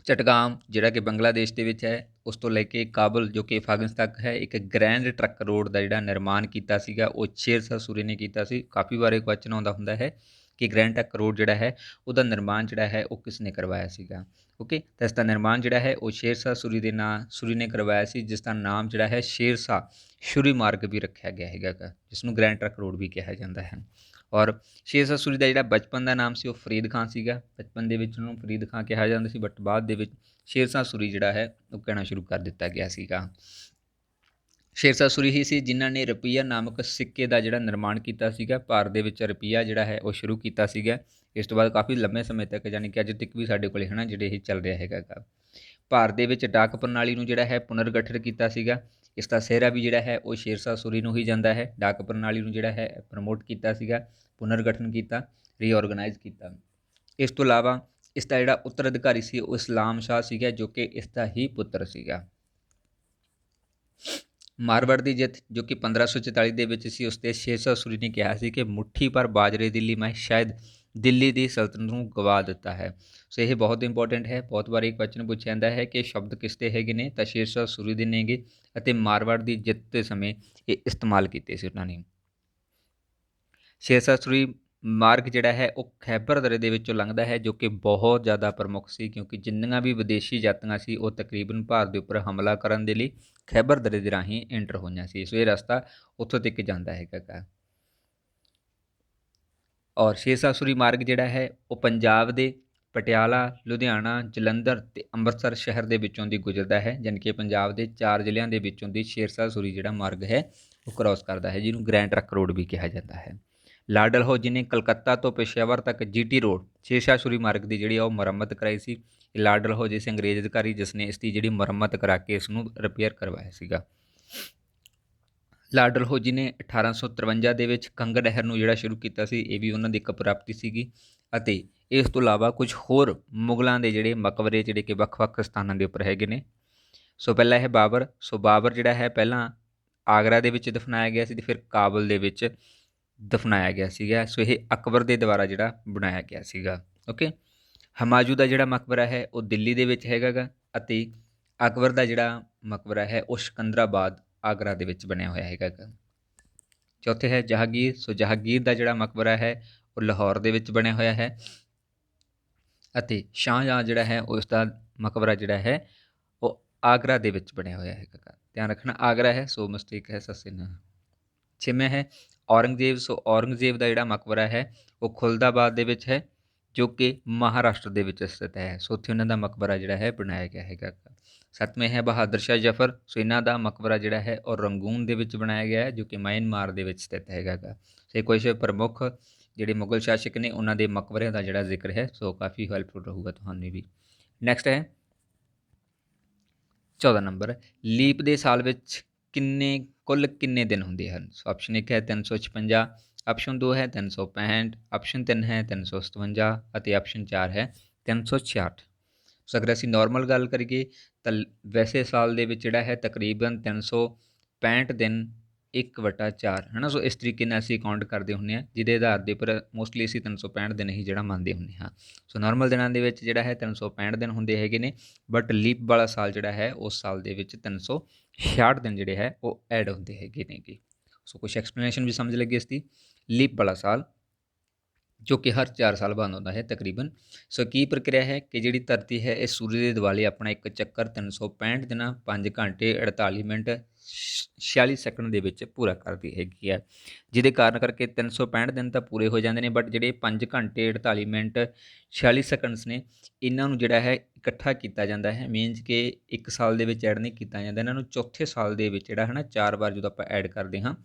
ਚਟਗਾਮ ਜਿਹੜਾ ਕਿ ਬੰਗਲਾਦੇਸ਼ ਦੇ ਵਿੱਚ ਹੈ, ਉਸ ਤੋਂ ਲੈ ਕੇ ਕਾਬਲ ਜੋ ਕਿ ਅਫਗਾਨਿਸਤਾਨ ਤੱਕ ਹੈ, ਇੱਕ ਗ੍ਰੈਂਡ ਟਰੱਕ ਰੋਡ ਦਾ ਜਿਹੜਾ ਨਿਰਮਾਣ ਕੀਤਾ ਸੀਗਾ ਉਹ ਸ਼ੇਰਸ਼ਾਹ ਸੂਰੀ ਨੇ ਕੀਤਾ ਸੀ। ਕਾਫੀ ਵਾਰ ਇਹ ਕੁਐਸਚਨ ਆਉਂਦਾ ਹੁੰਦਾ ਹੈ ਕਿ ਗ੍ਰੈਂਡ ਟਰੱਕ ਰੋਡ ਜਿਹੜਾ ਹੈ ਉਹਦਾ ਨਿਰਮਾਣ ਜਿਹੜਾ ਹੈ ਉਹ ਕਿਸ ਨੇ ਕਰਵਾਇਆ ਸੀਗਾ। ਓਕੇ, ਤਾਂ ਇਸ ਦਾ ਨਿਰਮਾਣ ਜਿਹੜਾ ਹੈ ਉਹ ਸ਼ੇਰਸ਼ਾਹ ਸੂਰੀ ਨੇ ਕਰਵਾਇਆ ਸੀ, ਜਿਸ ਦਾ ਨਾਮ ਜਿਹੜਾ ਹੈ ਸ਼ੇਰਸ਼ਾਹ ਸ਼ੂਰੀ ਮਾਰਗ ਵੀ ਰੱਖਿਆ ਗਿਆ ਹੈਗਾ, ਜਿਸ ਨੂੰ ਗ੍ਰੈਂਡ ਟਰੱਕ ਰੋਡ ਵੀ ਕਿਹਾ ਜਾਂਦਾ ਹੈ। ਔਰ ਸ਼ੇਰਸ਼ਾਹ ਸੂਰੀ ਦਾ ਜਿਹੜਾ ਬਚਪਨ ਦਾ ਨਾਮ ਸੀ ਉਹ ਫਰੀਦ ਖਾਨ ਸੀਗਾ। ਬਚਪਨ ਦੇ ਵਿੱਚ ਉਹਨੂੰ ਫਰੀਦ ਖਾਨ ਕਿਹਾ ਜਾਂਦਾ ਸੀ, ਬਟ ਬਾਅਦ ਦੇ ਵਿੱਚ ਸ਼ੇਰਸ਼ਾਹ ਸੂਰੀ ਜਿਹੜਾ ਹੈ ਉਹ ਕਹਿਣਾ ਸ਼ੁਰੂ ਕਰ ਦਿੱਤਾ ਗਿਆ ਸੀਗਾ। ਸ਼ੇਰਸ਼ਾਹ ਸੂਰੀ ਹੀ ਸੀ ਜਿਨ੍ਹਾਂ ਨੇ ਰੁਪਈਆ ਨਾਮਕ ਸਿੱਕੇ ਦਾ ਜਿਹੜਾ ਨਿਰਮਾਣ ਕੀਤਾ ਸੀਗਾ। ਭਾਰਤ ਦੇ ਵਿੱਚ ਰੁਪਈਆ ਜਿਹੜਾ ਹੈ ਉਹ ਸ਼ੁਰੂ ਕੀਤਾ ਸੀਗਾ। ਇਸ ਤੋਂ ਬਾਅਦ ਕਾਫੀ ਲੰਬੇ ਸਮੇਂ ਤੱਕ, ਯਾਨੀ ਕਿ ਅੱਜ ਤੱਕ ਵੀ ਸਾਡੇ ਕੋਲ ਜਿਹੜੇ ਇਹ ਚੱਲ ਰਿਹਾ ਹੈਗਾ। ਭਾਰਤ ਦੇ ਵਿੱਚ ਡਾਕ ਪ੍ਰਣਾਲੀ ਨੂੰ ਜਿਹੜਾ ਹੈ ਪੁਨਰਗਠਿਤ ਕੀਤਾ ਸੀਗਾ। ਇਸ ਦਾ ਸਿਹਰਾ ਵੀ ਜਿਹੜਾ ਹੈ ਉਹ ਸ਼ੇਰਸ਼ਾਹ ਸੂਰੀ ਨੂੰ ਹੀ ਜਾਂਦਾ ਹੈ। ਡਾਕ ਪ੍ਰਣਾਲੀ ਨੂੰ ਜਿਹੜਾ ਹੈ ਪ੍ਰਮੋਟ ਕੀਤਾ ਸੀਗਾ, ਪੁਨਰਗਠਨ ਕੀਤਾ, ਰੀਆਰਗਨਾਈਜ਼ ਕੀਤਾ। ਇਸ ਤੋਂ ਇਲਾਵਾ ਇਸ ਦਾ ਜਿਹੜਾ ਉੱਤਰਾਧਿਕਾਰੀ ਸੀ ਉਹ ਇਸਲਾਮ ਸ਼ਾਹ ਸੀਗਾ, ਜੋ ਕਿ ਇਸ ਦਾ ਹੀ ਪੁੱਤਰ ਸੀਗਾ। ਮਾਰਵੜ ਦੀ ਜਿੱਤ ਜੋ ਕਿ 1544 ਦੇ ਵਿੱਚ ਸੀ, ਉਸ 'ਤੇ ਸ਼ੇਰਸ਼ਾਹ ਸੂਰੀ ਨੇ ਕਿਹਾ ਸੀ ਕਿ ਮੁੱਠੀ ਪਰ ਬਾਜਰੇ ਦੀ ਲਈ ਮੈਂ ਸ਼ਾਇਦ ਦਿੱਲੀ ਦੀ ਸਲਤਨਤ ਨੂੰ ਗਵਾ ਦਿੱਤਾ ਹੈ। ਸੋ ਇਹ ਬਹੁਤ ਇੰਪੋਰਟੈਂਟ ਹੈ। ਬਹੁਤ ਵਾਰ ਇੱਕ ਕੁਐਸਚਨ ਪੁੱਛਿਆ ਜਾਂਦਾ ਹੈ ਕਿ ਸ਼ਬਦ ਕਿਸ 'ਤੇ ਹੈਗੇ ਨੇ, ਤਾਂ ਸ਼ੇਰਸ਼ਾਹ ਸੂਰੀ ਦੇ ਨੇਗੇ ਅਤੇ ਮਾਰਵੜ ਦੀ ਜਿੱਤ ਦੇ ਸਮੇਂ ਇਹ ਇਸਤੇਮਾਲ ਕੀਤੇ ਸੀ ਉਹਨਾਂ ਨੇ। ਸ਼ੇਰਸ਼ਾਹ ਸੂਰੀ ਮਾਰਗ ਜਿਹੜਾ ਹੈ ਉਹ ਖੈਬਰ ਦਰੇ ਦੇ ਵਿੱਚੋਂ ਲੰਘਦਾ ਹੈ, ਜੋ ਕਿ ਬਹੁਤ ਜ਼ਿਆਦਾ ਪ੍ਰਮੁੱਖ ਸੀ, ਕਿਉਂਕਿ ਜਿੰਨੀਆਂ ਵੀ ਵਿਦੇਸ਼ੀ ਜਾਤੀਆਂ ਸੀ ਉਹ ਤਕਰੀਬਨ ਭਾਰਤ ਦੇ ਉੱਪਰ ਹਮਲਾ ਕਰਨ ਦੇ ਲਈ ਖੈਬਰ ਦਰੇ ਦੇ ਰਾਹੀਂ ਐਂਟਰ ਹੋਈਆਂ ਸੀ। ਸੋ ਇਹ ਰਸਤਾ ਉੱਥੋਂ ਤੱਕ ਜਾਂਦਾ ਹੈਗਾ। ਔਰ ਸ਼ੇਰਸ਼ਾਹ ਸੂਰੀ ਮਾਰਗ ਜਿਹੜਾ ਹੈ ਉਹ ਪੰਜਾਬ ਦੇ ਪਟਿਆਲਾ, ਲੁਧਿਆਣਾ, ਜਲੰਧਰ ਅਤੇ ਅੰਮ੍ਰਿਤਸਰ ਸ਼ਹਿਰ ਦੇ ਵਿੱਚੋਂ ਦੀ ਗੁਜ਼ਰਦਾ ਹੈ, ਜਾਣੀ ਕਿ ਪੰਜਾਬ ਦੇ 4 ਜ਼ਿਲ੍ਹਿਆਂ ਦੇ ਵਿੱਚੋਂ ਦੀ ਸ਼ੇਰਸ਼ਾਹ ਸੂਰੀ ਜਿਹੜਾ ਮਾਰਗ ਹੈ ਉਹ ਕ੍ਰੋਸ ਕਰਦਾ ਹੈ, ਜਿਹਨੂੰ ਗ੍ਰੈਂਡ ਟਰੱਕ ਰੋਡ ਵੀ ਕਿਹਾ ਜਾਂਦਾ ਹੈ। ਲਾਡਲਹੋ ਜਿਹਨੇ ਕਲਕੱਤਾ ਤੋਂ ਪੇਸ਼ਾਵਰ ਤੱਕ ਜੀਟੀ ਰੋਡ ਸ਼ੇਸ਼ਾਸ਼ੁਰੀ ਮਾਰਗ ਦੀ ਜਿਹੜੀ ਆ ਉਹ ਮੁਰੰਮਤ ਕਰਾਈ ਸੀ। ਲਾਡਲਹੋ ਜਿਸ ਅੰਗਰੇਜ਼ ਅਧਿਕਾਰੀ ਜਿਸ ਨੇ ਇਸ ਦੀ ਜਿਹੜੀ ਮੁਰੰਮਤ ਕਰਾ ਕੇ ਇਸ ਨੂੰ ਰਿਪੇਅਰ ਕਰਵਾਇਆ ਸੀਗਾ। ਲਾਡਲਹੋ ਜੀ ਨੇ 1853 ਦੇ ਵਿੱਚ ਕੰਗ ਨਹਿਰ ਨੂੰ ਜਿਹੜਾ ਸ਼ੁਰੂ ਕੀਤਾ ਸੀ, ਇਹ ਵੀ ਉਹਨਾਂ ਦੀ ਇੱਕ ਪ੍ਰਾਪਤੀ ਸੀਗੀ। ਅਤੇ ਇਸ ਤੋਂ ਇਲਾਵਾ ਕੁਝ ਹੋਰ ਮੁਗਲਾਂ ਦੇ ਜਿਹੜੇ ਮਕਬਰੇ ਜਿਹੜੇ ਕਿ ਵੱਖ-ਵੱਖ ਸਥਾਨਾਂ ਦੇ ਉੱਪਰ ਹੈਗੇ ਨੇ। ਸੋ ਪਹਿਲਾਂ ਇਹ ਬਾਬਰ, ਸੋ ਬਾਬਰ ਜਿਹੜਾ ਹੈ ਪਹਿਲਾਂ ਆਗਰਾ ਦੇ ਵਿੱਚ ਦਫਨਾਇਆ ਗਿਆ ਸੀ ਅਤੇ ਫਿਰ ਕਾਬਲ ਦੇ ਵਿੱਚ ਦਫਨਾਇਆ ਗਿਆ ਸੀਗਾ। ਸੋ ਇਹ ਅਕਬਰ ਦੇ ਦੁਆਰਾ ਜਿਹੜਾ ਬਣਾਇਆ ਗਿਆ ਸੀਗਾ। ਓਕੇ, ਹਮਾਯੂ ਦਾ ਜਿਹੜਾ ਮਕਬਰਾ ਹੈ ਉਹ ਦਿੱਲੀ ਦੇ ਵਿੱਚ ਹੈਗਾ ਗਾ, ਅਤੇ ਅਕਬਰ ਦਾ ਜਿਹੜਾ ਮਕਬਰਾ ਹੈ ਉਹ ਸਿਕੰਦਰਾਬਾਦ ਆਗਰਾ ਦੇ ਵਿੱਚ ਬਣਿਆ ਹੋਇਆ ਹੈਗਾ ਗਾ। ਚੌਥੇ ਹੈ ਜਹਾਂਗੀਰ। ਸੋ ਜਹਾਂਗੀਰ ਦਾ ਜਿਹੜਾ ਮਕਬਰਾ ਹੈ ਉਹ ਲਾਹੌਰ ਦੇ ਵਿੱਚ ਬਣਿਆ ਹੋਇਆ ਹੈ, ਅਤੇ ਸ਼ਾਹਜਹਾਂ ਜਿਹੜਾ ਹੈ ਉਸ ਦਾ ਮਕਬਰਾ ਜਿਹੜਾ ਹੈ ਉਹ ਆਗਰਾ ਦੇ ਵਿੱਚ ਬਣਿਆ ਹੋਇਆ ਹੈਗਾ। ਧਿਆਨ ਰੱਖਣਾ ਆਗਰਾ ਹੈ, ਸੋ ਮਿਸਟੇਕ ਹੈ ਸੱਸੇ ਨਾਲ। ਛੇਵਾਂ ਹੈ ਔਰੰਗਜ਼ੇਬ। ਸੋ ਔਰੰਗਜ਼ੇਬ ਦਾ ਜਿਹੜਾ ਮਕਬਰਾ ਹੈ ਉਹ ਖੁਲਦਾਬਾਦ ਦੇ ਵਿੱਚ ਹੈ, ਜੋ ਕਿ ਮਹਾਰਾਸ਼ਟਰ ਦੇ ਵਿੱਚ ਸਥਿਤ ਹੈ। ਸੋ ਉੱਥੇ ਉਹਨਾਂ ਦਾ ਮਕਬਰਾ ਜਿਹੜਾ ਹੈ ਬਣਾਇਆ ਗਿਆ ਹੈਗਾ। ਸੱਤਵੇਂ ਹੈ ਬਹਾਦਰ ਸ਼ਾਹ ਜ਼ਫਰ। ਸੋ ਇਹਨਾਂ ਦਾ ਮਕਬਰਾ ਜਿਹੜਾ ਹੈ ਉਹ ਰੰਗੂਨ ਦੇ ਵਿੱਚ ਬਣਾਇਆ ਗਿਆ ਹੈ, ਜੋ ਕਿ ਮਿਆਂਮਾਰ ਦੇ ਵਿੱਚ ਸਥਿਤ ਹੈਗਾ ਗਾ। ਸੋ ਕੁਝ ਪ੍ਰਮੁੱਖ ਜਿਹੜੇ ਮੁਗਲ ਸ਼ਾਸਕ ਨੇ ਉਹਨਾਂ ਦੇ ਮਕਬਰਿਆਂ ਦਾ ਜਿਹੜਾ ਜ਼ਿਕਰ ਹੈ, ਸੋ ਕਾਫੀ ਹੈਲਪਫੁਲ ਰਹੂਗਾ ਤੁਹਾਨੂੰ ਵੀ। ਨੈਕਸਟ ਹੈ 14 ਨੰਬਰ, ਲੀਪ ਦੇ ਸਾਲ ਵਿੱਚ ਕੁੱਲ ਕਿੰਨੇ ਦਿਨ ਹੁੰਦੇ ਹਨ? ਸੋ ਆਪਸ਼ਨ 1 ਹੈ 356, ਆਪਸ਼ਨ 2 ਹੈ 365, ਆਪਸ਼ਨ 3 ਹੈ 357 ਅਤੇ ਆਪਸ਼ਨ 4 ਹੈ 366। ਸੋ ਅਗਰ ਅਸੀਂ ਨੋਰਮਲ ਗੱਲ ਕਰੀਏ ਤਾਂ ਵੈਸੇ ਸਾਲ ਦੇ ਵਿੱਚ ਜਿਹੜਾ ਹੈ ਤਕਰੀਬਨ 365 ਦਿਨ 1/4 ਹੈ ਨਾ। ਸੋ ਇਸ ਤਰੀਕੇ ਨਾਲ ਅਸੀਂ ਕਾਊਂਟ ਕਰਦੇ ਹੁੰਦੇ ਹਾਂ, ਜਿਹਦੇ ਆਧਾਰ ਦੇ ਉੱਪਰ ਮੋਸਟਲੀ ਅਸੀਂ 365 ਦਿਨ ਹੀ ਜਿਹੜਾ ਮੰਨਦੇ ਹੁੰਦੇ ਹਾਂ। ਸੋ ਨਾਰਮਲ ਦਿਨਾਂ ਦੇ ਵਿੱਚ ਜਿਹੜਾ ਹੈ 365 ਦਿਨ ਹੁੰਦੇ ਹੈਗੇ ਨੇ, ਬਟ ਲੀਪ ਵਾਲਾ ਸਾਲ ਜਿਹੜਾ ਹੈ ਉਸ ਸਾਲ ਦੇ ਵਿੱਚ 366 ਦਿਨ ਜਿਹੜੇ ਹੈ ਉਹ ਐਡ ਹੁੰਦੇ ਹੈਗੇ ਨੇਗੇ। ਸੋ ਕੁਛ ਐਕਸਪਲੇਨੇਸ਼ਨ ਵੀ ਸਮਝ ਲੱਗੀ ਇਸ ਦੀ। ਲੀਪ ਵਾਲਾ ਸਾਲ ਜੋ ਕਿ ਹਰ 4 ਸਾਲ ਬਾਅਦ ਆਉਂਦਾ ਹੈ ਤਕਰੀਬਨ। ਸੋ ਕੀ ਪ੍ਰਕਿਰਿਆ ਹੈ ਕਿ ਜਿਹੜੀ ਧਰਤੀ ਹੈ ਇਹ ਸੂਰਜ ਦੇ ਦੁਆਲੇ ਆਪਣਾ ਇੱਕ ਚੱਕਰ 365 ਦਿਨਾਂ 5 ਘੰਟੇ 48 ਮਿੰਟ 46 ਸੈਕਿੰਡ ਦੇ ਵਿੱਚ ਪੂਰਾ ਕਰਦੀ ਹੈਗੀ ਹੈ, ਜਿਹਦੇ ਕਾਰਨ ਕਰਕੇ 365 ਦਿਨ ਤਾਂ ਪੂਰੇ ਹੋ ਜਾਂਦੇ ਨੇ, ਬਟ ਜਿਹੜੇ 5 ਘੰਟੇ 48 ਮਿੰਟ 46 ਸੈਕਿੰਡਸ ਨੇ ਇਹਨਾਂ ਨੂੰ ਜਿਹੜਾ ਹੈ ਇਕੱਠਾ ਕੀਤਾ ਜਾਂਦਾ ਹੈ। ਮੀਨਸ ਕਿ ਇੱਕ ਸਾਲ ਦੇ ਵਿੱਚ ਐਡ ਨਹੀਂ ਕੀਤਾ ਜਾਂਦਾ, ਇਹਨਾਂ ਨੂੰ ਚੌਥੇ ਸਾਲ ਦੇ ਵਿੱਚ ਜਿਹੜਾ ਹੈ ਨਾ 4 ਵਾਰ ਜਦੋਂ ਆਪਾਂ ਐਡ ਕਰਦੇ ਹਾਂ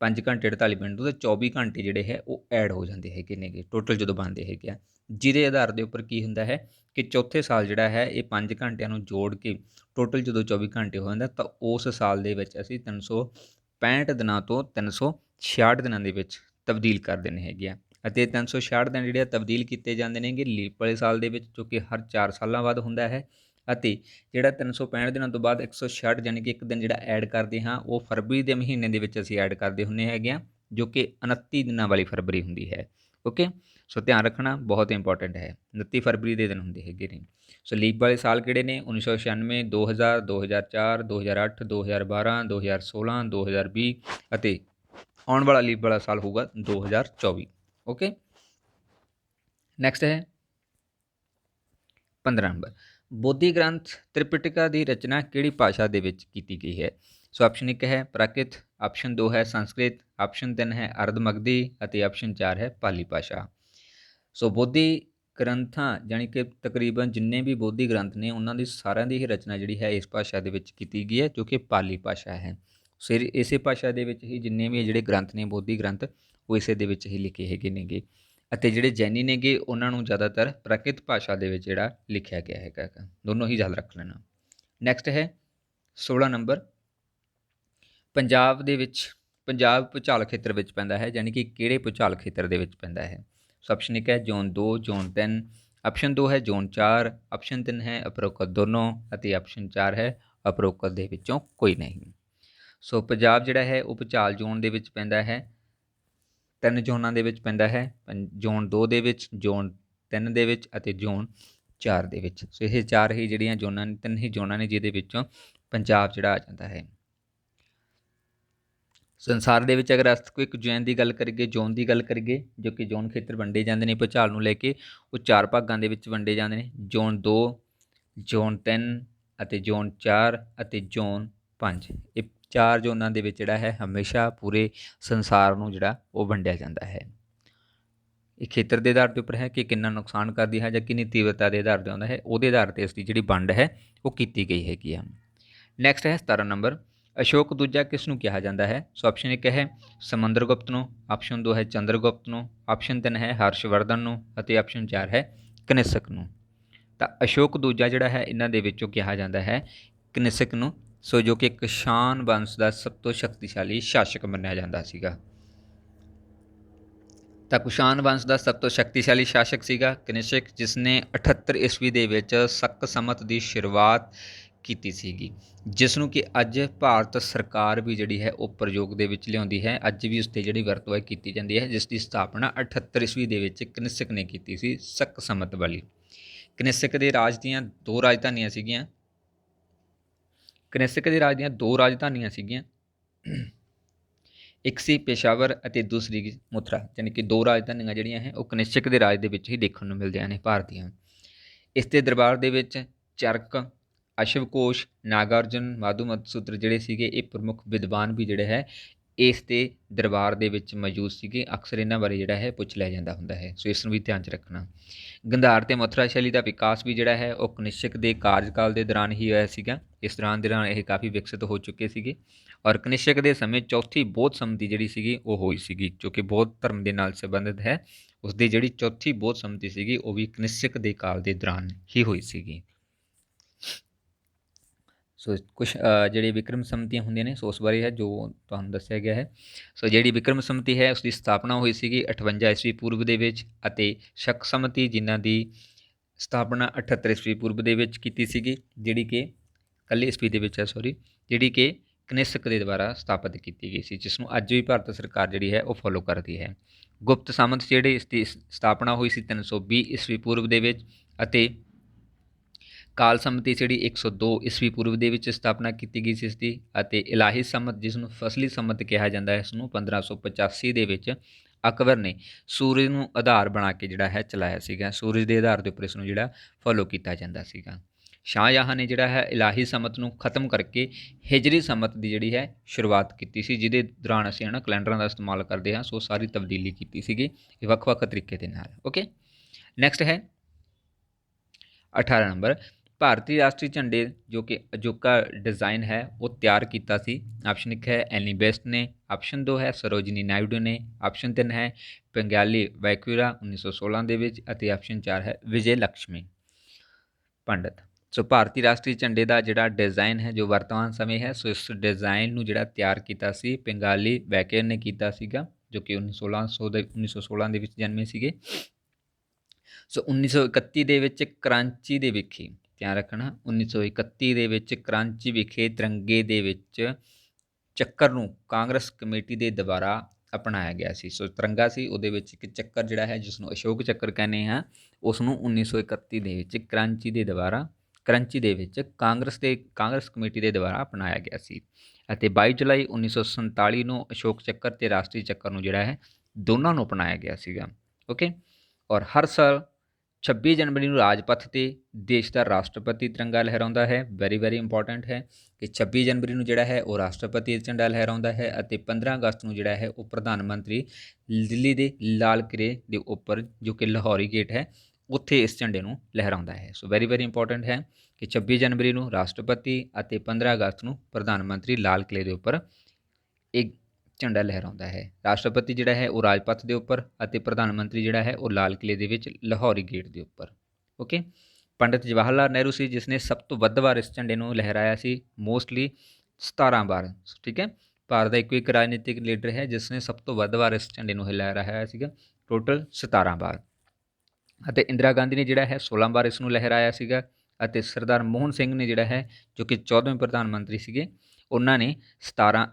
5 ਘੰਟੇ 48 ਮਿੰਟ ਤੋਂ, ਤਾਂ 24 ਘੰਟੇ ਜਿਹੜੇ ਹੈ ਉਹ ਐਡ ਹੋ ਜਾਂਦੇ ਹੈਗੇ ਨੇਗੇ ਟੋਟਲ ਜਦੋਂ ਬਣਦੇ ਹੈਗੇ ਆ, ਜਿਹਦੇ ਆਧਾਰ ਦੇ ਉੱਪਰ ਕੀ ਹੁੰਦਾ ਹੈ ਕਿ ਚੌਥੇ ਸਾਲ ਜਿਹੜਾ ਹੈ ਇਹ 5 ਘੰਟਿਆਂ ਨੂੰ ਜੋੜ ਕੇ ਟੋਟਲ ਜਦੋਂ 24 ਘੰਟੇ ਹੋ ਜਾਂਦਾ, ਤਾਂ ਉਸ ਸਾਲ ਦੇ ਵਿੱਚ ਅਸੀਂ 365 ਦਿਨਾਂ ਤੋਂ 366 ਦਿਨਾਂ ਦੇ ਵਿੱਚ ਤਬਦੀਲ ਕਰ ਦੇਣੇ ਹੈਗੇ ਆ। ਅਤੇ 366 ਦਿਨ ਜਿਹੜੇ ਆ ਤਬਦੀਲ ਕੀਤੇ ਜਾਂਦੇ ਨੇਗੇ ਲੀਪ ਵਾਲੇ ਸਾਲ ਦੇ ਵਿੱਚ, ਜੋ ਕਿ ਹਰ 4 ਸਾਲਾਂ ਬਾਅਦ ਹੁੰਦਾ ਹੈ। ਅਤੇ ਜਿਹੜਾ 365 ਦਿਨਾਂ ਤੋਂ ਬਾਅਦ 166 ਯਾਨੀ ਕਿ ਇੱਕ ਦਿਨ ਜਿਹੜਾ ਐਡ ਕਰਦੇ ਹਾਂ ਉਹ ਫਰਵਰੀ ਦੇ ਮਹੀਨੇ ਦੇ ਵਿੱਚ ਅਸੀਂ ਐਡ ਕਰਦੇ ਹੁੰਦੇ ਹੈਗੇ ਹਾਂ, ਜੋ ਕਿ 29 ਦਿਨਾਂ ਵਾਲੀ ਫਰਵਰੀ ਹੁੰਦੀ ਹੈ। ਓਕੇ, ਸੋ ਧਿਆਨ ਰੱਖਣਾ ਬਹੁਤ ਇੰਪੋਰਟੈਂਟ ਹੈ, 29 ਫਰਵਰੀ ਦੇ ਦਿਨ ਹੁੰਦੇ ਹੈਗੇ ਨੇ। ਸੋ ਲੀਪ ਵਾਲੇ ਸਾਲ ਕਿਹੜੇ ਨੇ? 1996, 2000, 2004, 2008, 2012, 2016, 2020 ਅਤੇ ਆਉਣ ਵਾਲਾ ਲੀਪ ਵਾਲਾ ਸਾਲ ਹੋਊਗਾ 2024। ਓਕੇ, ਨੈਕਸਟ ਹੈ 15 ਨੰਬਰ, ਬੋਧੀ ਗ੍ਰੰਥ ਤ੍ਰਿਪਿਟਕਾ ਦੀ ਰਚਨਾ ਕਿਹੜੀ ਭਾਸ਼ਾ ਦੇ ਵਿੱਚ ਕੀਤੀ ਗਈ ਹੈ? ਸੋ ਆਪਸ਼ਨ 1 ਹੈ ਪ੍ਰਾਕ੍ਰਿਤ, ਆਪਸ਼ਨ 2 ਹੈ ਸੰਸਕ੍ਰਿਤ, ਆਪਸ਼ਨ 3 ਹੈ ਅਰਧ-ਮਗਧੀ ਅਤੇ ਆਪਸ਼ਨ 4 ਹੈ ਪਾਲੀ ਭਾਸ਼ਾ। ਸੋ ਬੋਧੀ ਗ੍ਰੰਥਾਂ ਜਾਣੀ ਕਿ ਤਕਰੀਬਨ ਜਿੰਨੇ ਵੀ ਬੋਧੀ ਗ੍ਰੰਥ ਨੇ ਉਹਨਾਂ ਦੀ ਸਾਰਿਆਂ ਦੀ ਹੀ ਰਚਨਾ ਜਿਹੜੀ ਹੈ ਇਸ ਭਾਸ਼ਾ ਦੇ ਵਿੱਚ ਕੀਤੀ ਗਈ ਹੈ, ਜੋ ਕਿ ਪਾਲੀ ਭਾਸ਼ਾ ਹੈ। ਸੋ ਇਸੇ ਭਾਸ਼ਾ ਦੇ ਵਿੱਚ ਹੀ ਜਿੰਨੇ ਵੀ ਜਿਹੜੇ ਗ੍ਰੰਥ ਨੇ ਬੋਧੀ ਗ੍ਰੰਥ ਉਹ ਇਸੇ ਦੇ ਵਿੱਚ ਹੀ ਲਿਖੇ ਹੈਗੇ ਨੇਗੇ। ਅਤੇ ਜਿਹੜੇ ਜੈਨੀ ਨੇਗੇ ਉਹਨਾਂ ਨੂੰ ਜ਼ਿਆਦਾਤਰ ਪ੍ਰਾਕ੍ਰਿਤ ਭਾਸ਼ਾ ਦੇ ਵਿੱਚ ਜਿਹੜਾ ਲਿਖਿਆ ਗਿਆ ਹੈਗਾ, ਦੋਨੋਂ ਹੀ ਯਾਦ ਰੱਖ ਲੈਣਾ। ਨੈਕਸਟ ਹੈ 16 ਨੰਬਰ, ਪੰਜਾਬ ਦੇ ਵਿੱਚ ਪੰਜਾਬ ਭੂਚਾਲ ਖੇਤਰ ਵਿੱਚ ਪੈਂਦਾ ਹੈ, ਯਾਨੀ ਕਿ ਕਿਹੜੇ ਭੂਚਾਲ ਖੇਤਰ ਦੇ ਵਿੱਚ ਪੈਂਦਾ ਹੈ? ਸੋ ਆਪਸ਼ਨ 1 ਹੈ ਜ਼ੋਨ 2, ਜ਼ੋਨ 3, ਆਪਸ਼ਨ 2 ਹੈ ਜ਼ੋਨ 4, ਆਪਸ਼ਨ 3 ਹੈ ਉਪਰੋਕਤ ਦੋਨੋਂ ਅਤੇ ਆਪਸ਼ਨ 4 ਹੈ ਉਪਰੋਕਤ ਦੇ ਵਿੱਚੋਂ ਕੋਈ ਨਹੀਂ। ਸੋ ਪੰਜਾਬ ਜਿਹੜਾ ਹੈ ਉਹ ਭੂਚਾਲ ਜ਼ੋਨ ਦੇ ਵਿੱਚ ਪੈਂਦਾ ਹੈ, 3 ਜ਼ੋਨਾਂ ਦੇ ਵਿੱਚ ਪੈਂਦਾ ਹੈ, ਜ਼ੋਨ 2 ਦੇ ਵਿੱਚ, ਜ਼ੋਨ 3 ਦੇ ਵਿੱਚ ਅਤੇ ਜ਼ੋਨ 4 ਦੇ ਵਿੱਚ। ਸੋ ਇਹ 4 ਹੀ ਜਿਹੜੀਆਂ ਜ਼ੋਨਾਂ ਨੇ, 3 ਹੀ ਜ਼ੋਨਾਂ ਨੇ ਜਿਹਦੇ ਵਿੱਚੋਂ ਪੰਜਾਬ ਜਿਹੜਾ ਆ ਜਾਂਦਾ ਹੈ। ਸੰਸਾਰ ਦੇ ਵਿੱਚ ਅਗਰ ਅਰਥਕੁਇਕ ਜ਼ੋਨ ਦੀ ਗੱਲ ਕਰੀਏ, ਜ਼ੋਨ ਦੀ ਗੱਲ ਕਰੀਏ, ਜੋ ਕਿ ਜ਼ੋਨ ਖੇਤਰ ਵੰਡੇ ਜਾਂਦੇ ਨੇ ਭੂਚਾਲ ਨੂੰ ਲੈ ਕੇ, ਉਹ 4 ਭਾਗਾਂ ਦੇ ਵਿੱਚ ਵੰਡੇ ਜਾਂਦੇ ਨੇ, ਜ਼ੋਨ 2, ਜ਼ੋਨ 3 ਅਤੇ ਜ਼ੋਨ 4 ਅਤੇ ਜ਼ੋਨ 5। ਇਹ 4 ਜ਼ੋਨਾਂ ਦੇ ਵਿੱਚ ਜਿਹੜਾ ਹੈ ਹਮੇਸ਼ਾ ਪੂਰੇ ਸੰਸਾਰ ਨੂੰ ਜਿਹੜਾ ਉਹ ਵੰਡਿਆ ਜਾਂਦਾ ਹੈ। ਇਹ ਖੇਤਰ ਦੇ ਆਧਾਰ ਦੇ ਉੱਪਰ ਹੈ ਕਿ ਕਿੰਨਾ ਨੁਕਸਾਨ ਕਰਦੀ ਹੈ ਜਾਂ ਕਿੰਨੀ ਤੀਵਰਤਾ ਦੇ ਆਧਾਰ 'ਤੇ ਆਉਂਦਾ ਹੈ, ਉਹਦੇ ਆਧਾਰ 'ਤੇ ਇਸ ਦੀ ਜਿਹੜੀ ਵੰਡ ਹੈ ਉਹ ਕੀਤੀ ਗਈ ਹੈਗੀ ਆ। ਨੈਕਸਟ ਹੈ 17 ਨੰਬਰ, ਅਸ਼ੋਕ ਦੂਜਾ ਕਿਸ ਨੂੰ ਕਿਹਾ ਜਾਂਦਾ ਹੈ? ਸੋ ਆਪਸ਼ਨ 1 ਹੈ ਸਮੁੰਦਰਗੁਪਤ ਨੂੰ, ਆਪਸ਼ਨ 2 ਹੈ ਚੰਦਰਗੁਪਤ ਨੂੰ, ਆਪਸ਼ਨ 3 ਹੈ ਹਰਸ਼ਵਰਧਨ ਨੂੰ ਅਤੇ ਆਪਸ਼ਨ 4 ਹੈ ਕਨਿਸ਼ਕ ਨੂੰ। ਤਾਂ ਅਸ਼ੋਕ ਦੂਜਾ ਜਿਹੜਾ ਹੈ ਇਹਨਾਂ ਦੇ ਵਿੱਚੋਂ ਕਿਹਾ ਜਾਂਦਾ ਹੈ ਕਨਿਸ਼ਕ ਨੂੰ, ਸੋ ਜੋ ਕਿ ਕੁਸ਼ਾਨ ਵੰਸ਼ ਦਾ ਸਭ ਤੋਂ ਸ਼ਕਤੀਸ਼ਾਲੀ ਸ਼ਾਸਕ ਮੰਨਿਆ ਜਾਂਦਾ ਸੀਗਾ। ਤਾਂ ਕੁਸ਼ਾਨ ਵੰਸ਼ ਦਾ ਸਭ ਤੋਂ ਸ਼ਕਤੀਸ਼ਾਲੀ ਸ਼ਾਸਕ ਸੀਗਾ ਕਨਿਸ਼ਕ, ਜਿਸ ਨੇ 78 ਈਸਵੀ ਦੇ ਵਿੱਚ ਸ਼ਕ ਸੰਮਤ ਦੀ ਸ਼ੁਰੂਆਤ ਕੀਤੀ ਸੀਗੀ, ਜਿਸ ਨੂੰ ਕਿ ਅੱਜ ਭਾਰਤ ਸਰਕਾਰ ਵੀ ਜਿਹੜੀ ਹੈ ਉਹ ਪ੍ਰਯੋਗ ਦੇ ਵਿੱਚ ਲਿਆਉਂਦੀ ਹੈ। ਅੱਜ ਵੀ ਉਸ 'ਤੇ ਜਿਹੜੀ ਵਰਤੋਂ ਹੈ ਕੀਤੀ ਜਾਂਦੀ ਹੈ, ਜਿਸ ਦੀ ਸਥਾਪਨਾ 78 ਈਸਵੀ ਦੇ ਵਿੱਚ ਕਨਿਸ਼ਕ ਨੇ ਕੀਤੀ ਸੀ, ਸ਼ਕ ਸੰਮਤ ਵਾਲੀ। ਕਨਿਸ਼ਕ ਦੇ ਰਾਜ ਦੀਆਂ ਦੋ ਰਾਜਧਾਨੀਆਂ ਸੀਗੀਆਂ। ਕਨਿਸ਼ਕ ਦੇ ਰਾਜ ਦੀਆਂ ਦੋ ਰਾਜਧਾਨੀਆਂ ਸੀਗੀਆਂ, ਇੱਕ ਸੀ ਪੇਸ਼ਾਵਰ ਅਤੇ ਦੂਸਰੀ ਮਥੁਰਾ, ਯਾਨੀ ਕਿ ਦੋ ਰਾਜਧਾਨੀਆਂ ਜਿਹੜੀਆਂ ਹੈ ਉਹ ਕਨਿਸ਼ਕ ਦੇ ਰਾਜ ਦੇ ਵਿੱਚ ਹੀ ਦੇਖਣ ਨੂੰ ਮਿਲਦੀਆਂ ਨੇ ਭਾਰਤੀਆਂ। ਇਸ ਦੇ ਦਰਬਾਰ ਦੇ ਵਿੱਚ ਚਰਕ, ਅਸ਼ਵਕੋਸ਼, ਨਾਗਾਰਜੁਨ, ਮਾਧੂਮਤਸੂਤਰ ਜਿਹੜੇ ਸੀਗੇ ਇਹ ਪ੍ਰਮੁੱਖ ਵਿਦਵਾਨ ਵੀ ਜਿਹੜੇ ਹੈ ਇਸ ਦੇ ਦਰਬਾਰ ਦੇ ਵਿੱਚ ਮੌਜੂਦ ਸੀਗੇ। ਅਕਸਰ ਇਹਨਾਂ ਬਾਰੇ ਜਿਹੜਾ ਹੈ ਪੁੱਛ ਲਿਆ ਜਾਂਦਾ ਹੁੰਦਾ ਹੈ, ਸੋ ਇਸ ਨੂੰ ਵੀ ਧਿਆਨ 'ਚ ਰੱਖਣਾ। ਗੰਧਾਰ ਅਤੇ ਮਥੁਰਾ ਸ਼ੈਲੀ ਦਾ ਵਿਕਾਸ ਵੀ ਜਿਹੜਾ ਹੈ ਉਹ ਕਨਿਸ਼ਕ ਦੇ ਕਾਰਜਕਾਲ ਦੇ ਦੌਰਾਨ ਹੀ ਹੋਇਆ ਸੀਗਾ। ਇਸ ਦੌਰਾਨ ਇਹ ਕਾਫੀ ਵਿਕਸਿਤ ਹੋ ਚੁੱਕੇ ਸੀਗੇ ਔਰ ਕਨਿਸ਼ਕ ਦੇ ਸਮੇਂ ਚੌਥੀ ਬੌਧ ਸੰਮਤੀ ਜਿਹੜੀ ਸੀਗੀ ਉਹ ਹੋਈ ਸੀਗੀ, ਜੋ ਕਿ ਬੌਧ ਧਰਮ ਦੇ ਨਾਲ ਸੰਬੰਧਿਤ ਹੈ। ਉਸ ਦੀ ਜਿਹੜੀ ਚੌਥੀ ਬੌਧ ਸੰਮਤੀ ਸੀਗੀ ਉਹ ਵੀ ਕਨਿਸ਼ਕ ਦੇ ਕਾਲ ਦੇ ਦੌਰਾਨ ਹੀ ਹੋਈ ਸੀਗੀ। ਸੋ ਕੁਛ ਜਿਹੜੀ ਵਿਕਰਮ ਸੰਮਤੀਆਂ ਹੁੰਦੀਆਂ ਨੇ, ਸੋ ਉਸ ਬਾਰੇ ਹੈ ਜੋ ਤੁਹਾਨੂੰ ਦੱਸਿਆ ਗਿਆ ਹੈ। ਸੋ ਜਿਹੜੀ ਵਿਕਰਮ ਸੰਮਤੀ ਹੈ ਉਸ ਦੀ ਸਥਾਪਨਾ ਹੋਈ ਸੀਗੀ 58 ਈਸਵੀ ਪੂਰਵ ਦੇ ਵਿੱਚ, ਅਤੇ ਸ਼ਕ ਸੰਮਤੀ ਜਿਨ੍ਹਾਂ ਦੀ ਸਥਾਪਨਾ 78 ਈਸਵੀ ਪੂਰਵ ਦੇ ਵਿੱਚ ਕੀਤੀ ਸੀਗੀ, ਜਿਹੜੀ ਕਿ ਇਕੱਲੀ ਈਸਵੀ ਦੇ ਵਿੱਚ ਹੈ ਜਿਹੜੀ ਕਿ ਕਨਿਸ਼ਕ ਦੇ ਦੁਆਰਾ ਸਥਾਪਿਤ ਕੀਤੀ ਗਈ ਸੀ, ਜਿਸ ਨੂੰ ਅੱਜ ਵੀ ਭਾਰਤ ਸਰਕਾਰ ਜਿਹੜੀ ਹੈ ਉਹ ਫੋਲੋ ਕਰਦੀ ਹੈ। ਗੁਪਤ ਸਾਮੰਤ ਜਿਹੜੇ ਇਸ ਦੀ ਸਥਾਪਨਾ ਹੋਈ ਸੀ 320 ਈਸਵੀ ਪੂਰਵ ਦੇ ਵਿੱਚ, ਅਤੇ ਕਾਲ ਸੰਮਤੀ ਜਿਹੜੀ 102 ਈਸਵੀ ਪੂਰਵ ਦੇ ਵਿੱਚ ਸਥਾਪਨਾ ਕੀਤੀ ਗਈ ਸੀ ਇਸ ਦੀ, ਅਤੇ ਇਲਾਹੀ ਸੰਮਤ ਜਿਸ ਨੂੰ ਫਸਲੀ ਸੰਮਤ ਕਿਹਾ ਜਾਂਦਾ ਹੈ ਇਸ ਨੂੰ 1585 ਦੇ ਵਿੱਚ ਅਕਬਰ ਨੇ ਸੂਰਜ ਨੂੰ ਆਧਾਰ ਬਣਾ ਕੇ ਜਿਹੜਾ ਹੈ ਚਲਾਇਆ ਸੀਗਾ। ਸੂਰਜ ਦੇ ਆਧਾਰ ਦੇ ਉੱਪਰ ਇਸ ਨੂੰ ਜਿਹੜਾ ਫੋਲੋ ਕੀਤਾ ਜਾਂਦਾ ਸੀਗਾ। ਸ਼ਾਹਜਹਾਂ ਨੇ ਜਿਹੜਾ ਹੈ ਇਲਾਹੀ ਸੰਮਤ ਨੂੰ ਖਤਮ ਕਰਕੇ ਹਿਜਰੀ ਸੰਮਤ ਦੀ ਜਿਹੜੀ ਹੈ ਸ਼ੁਰੂਆਤ ਕੀਤੀ ਸੀ, ਜਿਹਦੇ ਦੌਰਾਨ ਅਸੀਂ ਹੈ ਨਾ ਕੈਲੰਡਰਾਂ ਦਾ ਇਸਤੇਮਾਲ ਕਰਦੇ ਹਾਂ। ਸੋ ਸਾਰੀ ਤਬਦੀਲੀ ਕੀਤੀ ਸੀਗੀ ਇਹ ਵੱਖ-ਵੱਖ ਤਰੀਕੇ ਦੇ ਨਾਲ। ਓਕੇ, ਨੈਕਸਟ ਹੈ 18 ਨੰਬਰ, ਭਾਰਤੀ ਰਾਸ਼ਟਰੀ ਝੰਡੇ ਜੋ ਕਿ ਅਜੋਕਾ ਡਿਜ਼ਾਈਨ ਹੈ ਉਹ ਤਿਆਰ ਕੀਤਾ ਸੀ। ਆਪਸ਼ਨ 1 ਹੈ ਐਨੀ ਬੈਸਟ ਨੇ, ਆਪਸ਼ਨ 2 ਹੈ ਸਰੋਜਨੀ ਨਾਇਡੂ ਨੇ, ਆਪਸ਼ਨ 3 ਹੈ ਬੰਗਾਲੀ ਵੈਕੂਰਾ 1916 ਦੇ ਵਿੱਚ, ਅਤੇ ਆਪਸ਼ਨ 4 ਹੈ ਵਿਜੇ ਲక్ష్ਮੀ ਪੰਡਤ। ਸੋ ਭਾਰਤੀ ਰਾਸ਼ਟਰੀ ਝੰਡੇ ਦਾ ਜਿਹੜਾ ਡਿਜ਼ਾਈਨ ਹੈ ਜੋ ਵਰਤਮਾਨ ਸਮੇਂ ਹੈ, ਸੋ ਇਸ ਡਿਜ਼ਾਈਨ ਨੂੰ ਜਿਹੜਾ ਤਿਆਰ ਕੀਤਾ ਸੀ ਬੰਗਾਲੀ ਵੈਕੇਰ ਨੇ ਕੀਤਾ ਸੀਗਾ, ਜੋ ਕਿ 1916 ਦੇ ਵਿੱਚ ਜਨਮੇ ਸੀਗੇ। ਸੋ 1931 ਦੇ ਵਿੱਚ ਕਰਾਚੀ ਦੇ ਵਿਖੇ, ਧਿਆਨ ਰੱਖਣਾ 1931 ਦੇ ਵਿੱਚ ਕਰਾਚੀ ਵਿਖੇ ਤਿਰੰਗੇ ਦੇ ਵਿੱਚ ਚੱਕਰ ਨੂੰ ਕਾਂਗਰਸ ਕਮੇਟੀ ਦੇ ਦੁਆਰਾ ਅਪਣਾਇਆ ਗਿਆ ਸੀ। ਸੋ ਤਿਰੰਗਾ ਸੀ, ਉਹਦੇ ਵਿੱਚ ਇੱਕ ਚੱਕਰ ਜਿਹੜਾ ਹੈ ਜਿਸ ਨੂੰ ਅਸ਼ੋਕ ਚੱਕਰ ਕਹਿੰਦੇ ਹਾਂ, ਉਸ ਨੂੰ 1931 ਦੇ ਵਿੱਚ ਕਰਾਚੀ ਦੇ ਵਿੱਚ ਕਾਂਗਰਸ ਕਮੇਟੀ ਦੇ ਦੁਆਰਾ ਅਪਣਾਇਆ ਗਿਆ ਸੀ। ਅਤੇ 22 ਜੁਲਾਈ 1947 ਨੂੰ ਅਸ਼ੋਕ ਚੱਕਰ ਤੇ ਰਾਸ਼ਟਰੀ ਚੱਕਰ ਨੂੰ ਜਿਹੜਾ ਹੈ ਦੋਨਾਂ ਨੂੰ ਅਪਣਾਇਆ ਗਿਆ ਸੀਗਾ। ਓਕੇ, ਔਰ ਹਰ ਸਾਲ 26 ਜਨਵਰੀ ਨੂੰ ਰਾਜਪਥ ਤੇ ਦੇਸ਼ ਦਾ ਰਾਸ਼ਟਰਪਤੀ ਤਿਰੰਗਾ ਲਹਿਰਾਉਂਦਾ ਹੈ। ਵੈਰੀ ਇੰਪੋਰਟੈਂਟ ਹੈ ਕਿ 26 ਜਨਵਰੀ ਨੂੰ ਜਿਹੜਾ ਹੈ ਉਹ ਰਾਸ਼ਟਰਪਤੀ ਝੰਡਾ ਲਹਿਰਾਉਂਦਾ ਹੈ, ਅਤੇ 15 ਅਗਸਤ ਨੂੰ ਜਿਹੜਾ ਹੈ ਉਹ ਪ੍ਰਧਾਨ ਮੰਤਰੀ ਦਿੱਲੀ ਦੇ ਲਾਲ ਕਿਲ੍ਹੇ ਦੇ ਉੱਪਰ, ਜੋ ਕਿ ਲਾਹੌਰੀ ਗੇਟ ਹੈ, ਉੱਥੇ ਇਸ ਝੰਡੇ ਨੂੰ ਲਹਿਰਾਉਂਦਾ ਹੈ। ਸੋ ਵੈਰੀ ਇੰਪੋਰਟੈਂਟ ਹੈ ਕਿ 26 ਜਨਵਰੀ ਨੂੰ ਰਾਸ਼ਟਰਪਤੀ ਅਤੇ 15 ਅਗਸਤ ਨੂੰ ਪ੍ਰਧਾਨ ਮੰਤਰੀ ਲਾਲ ਕਿਲ੍ਹੇ ਦੇ ਉੱਪਰ ਇੱਕ ਝੰਡਾ ਲਹਿਰਾਉਂਦਾ ਹੈ। ਰਾਸ਼ਟਰਪਤੀ ਜਿਹੜਾ ਹੈ ਉਹ ਰਾਜਪਥ ਦੇ ਉੱਪਰ, ਅਤੇ ਪ੍ਰਧਾਨ ਮੰਤਰੀ ਜਿਹੜਾ ਹੈ ਉਹ ਲਾਲ ਕਿਲ੍ਹੇ ਦੇ ਵਿੱਚ ਲਾਹੌਰੀ ਗੇਟ ਦੇ ਉੱਪਰ। ਓਕੇ, ਪੰਡਿਤ ਜਵਾਹਰ ਲਾਲ ਨਹਿਰੂ ਸੀ ਜਿਸ ਨੇ ਸਭ ਤੋਂ ਵੱਧ ਵਾਰ ਇਸ ਝੰਡੇ ਨੂੰ ਲਹਿਰਾਇਆ ਸੀ, ਮੋਸਟਲੀ 17 ਵਾਰ। ਠੀਕ ਹੈ, ਭਾਰਤ ਦਾ ਇੱਕੋ ਇੱਕ ਰਾਜਨੀਤਿਕ ਲੀਡਰ ਹੈ ਜਿਸ ਨੇ ਸਭ ਤੋਂ ਵੱਧ ਵਾਰ ਇਸ ਝੰਡੇ ਨੂੰ ਲਹਿਰਾਇਆ ਸੀਗਾ, ਟੋਟਲ 17 ਵਾਰ। ਅਤੇ ਇੰਦਰਾ ਗਾਂਧੀ ਨੇ ਜਿਹੜਾ ਹੈ 16 ਵਾਰ ਇਸ ਨੂੰ ਲਹਿਰਾਇਆ ਸੀਗਾ, ਅਤੇ ਸਰਦਾਰ ਮੋਹਨ ਸਿੰਘ ਨੇ ਜਿਹੜਾ ਹੈ ਜੋ ਕਿ 14ਵੇਂ ਪ੍ਰਧਾਨ ਮੰਤਰੀ ਸੀਗੇ, ਉਹਨਾਂ ਨੇ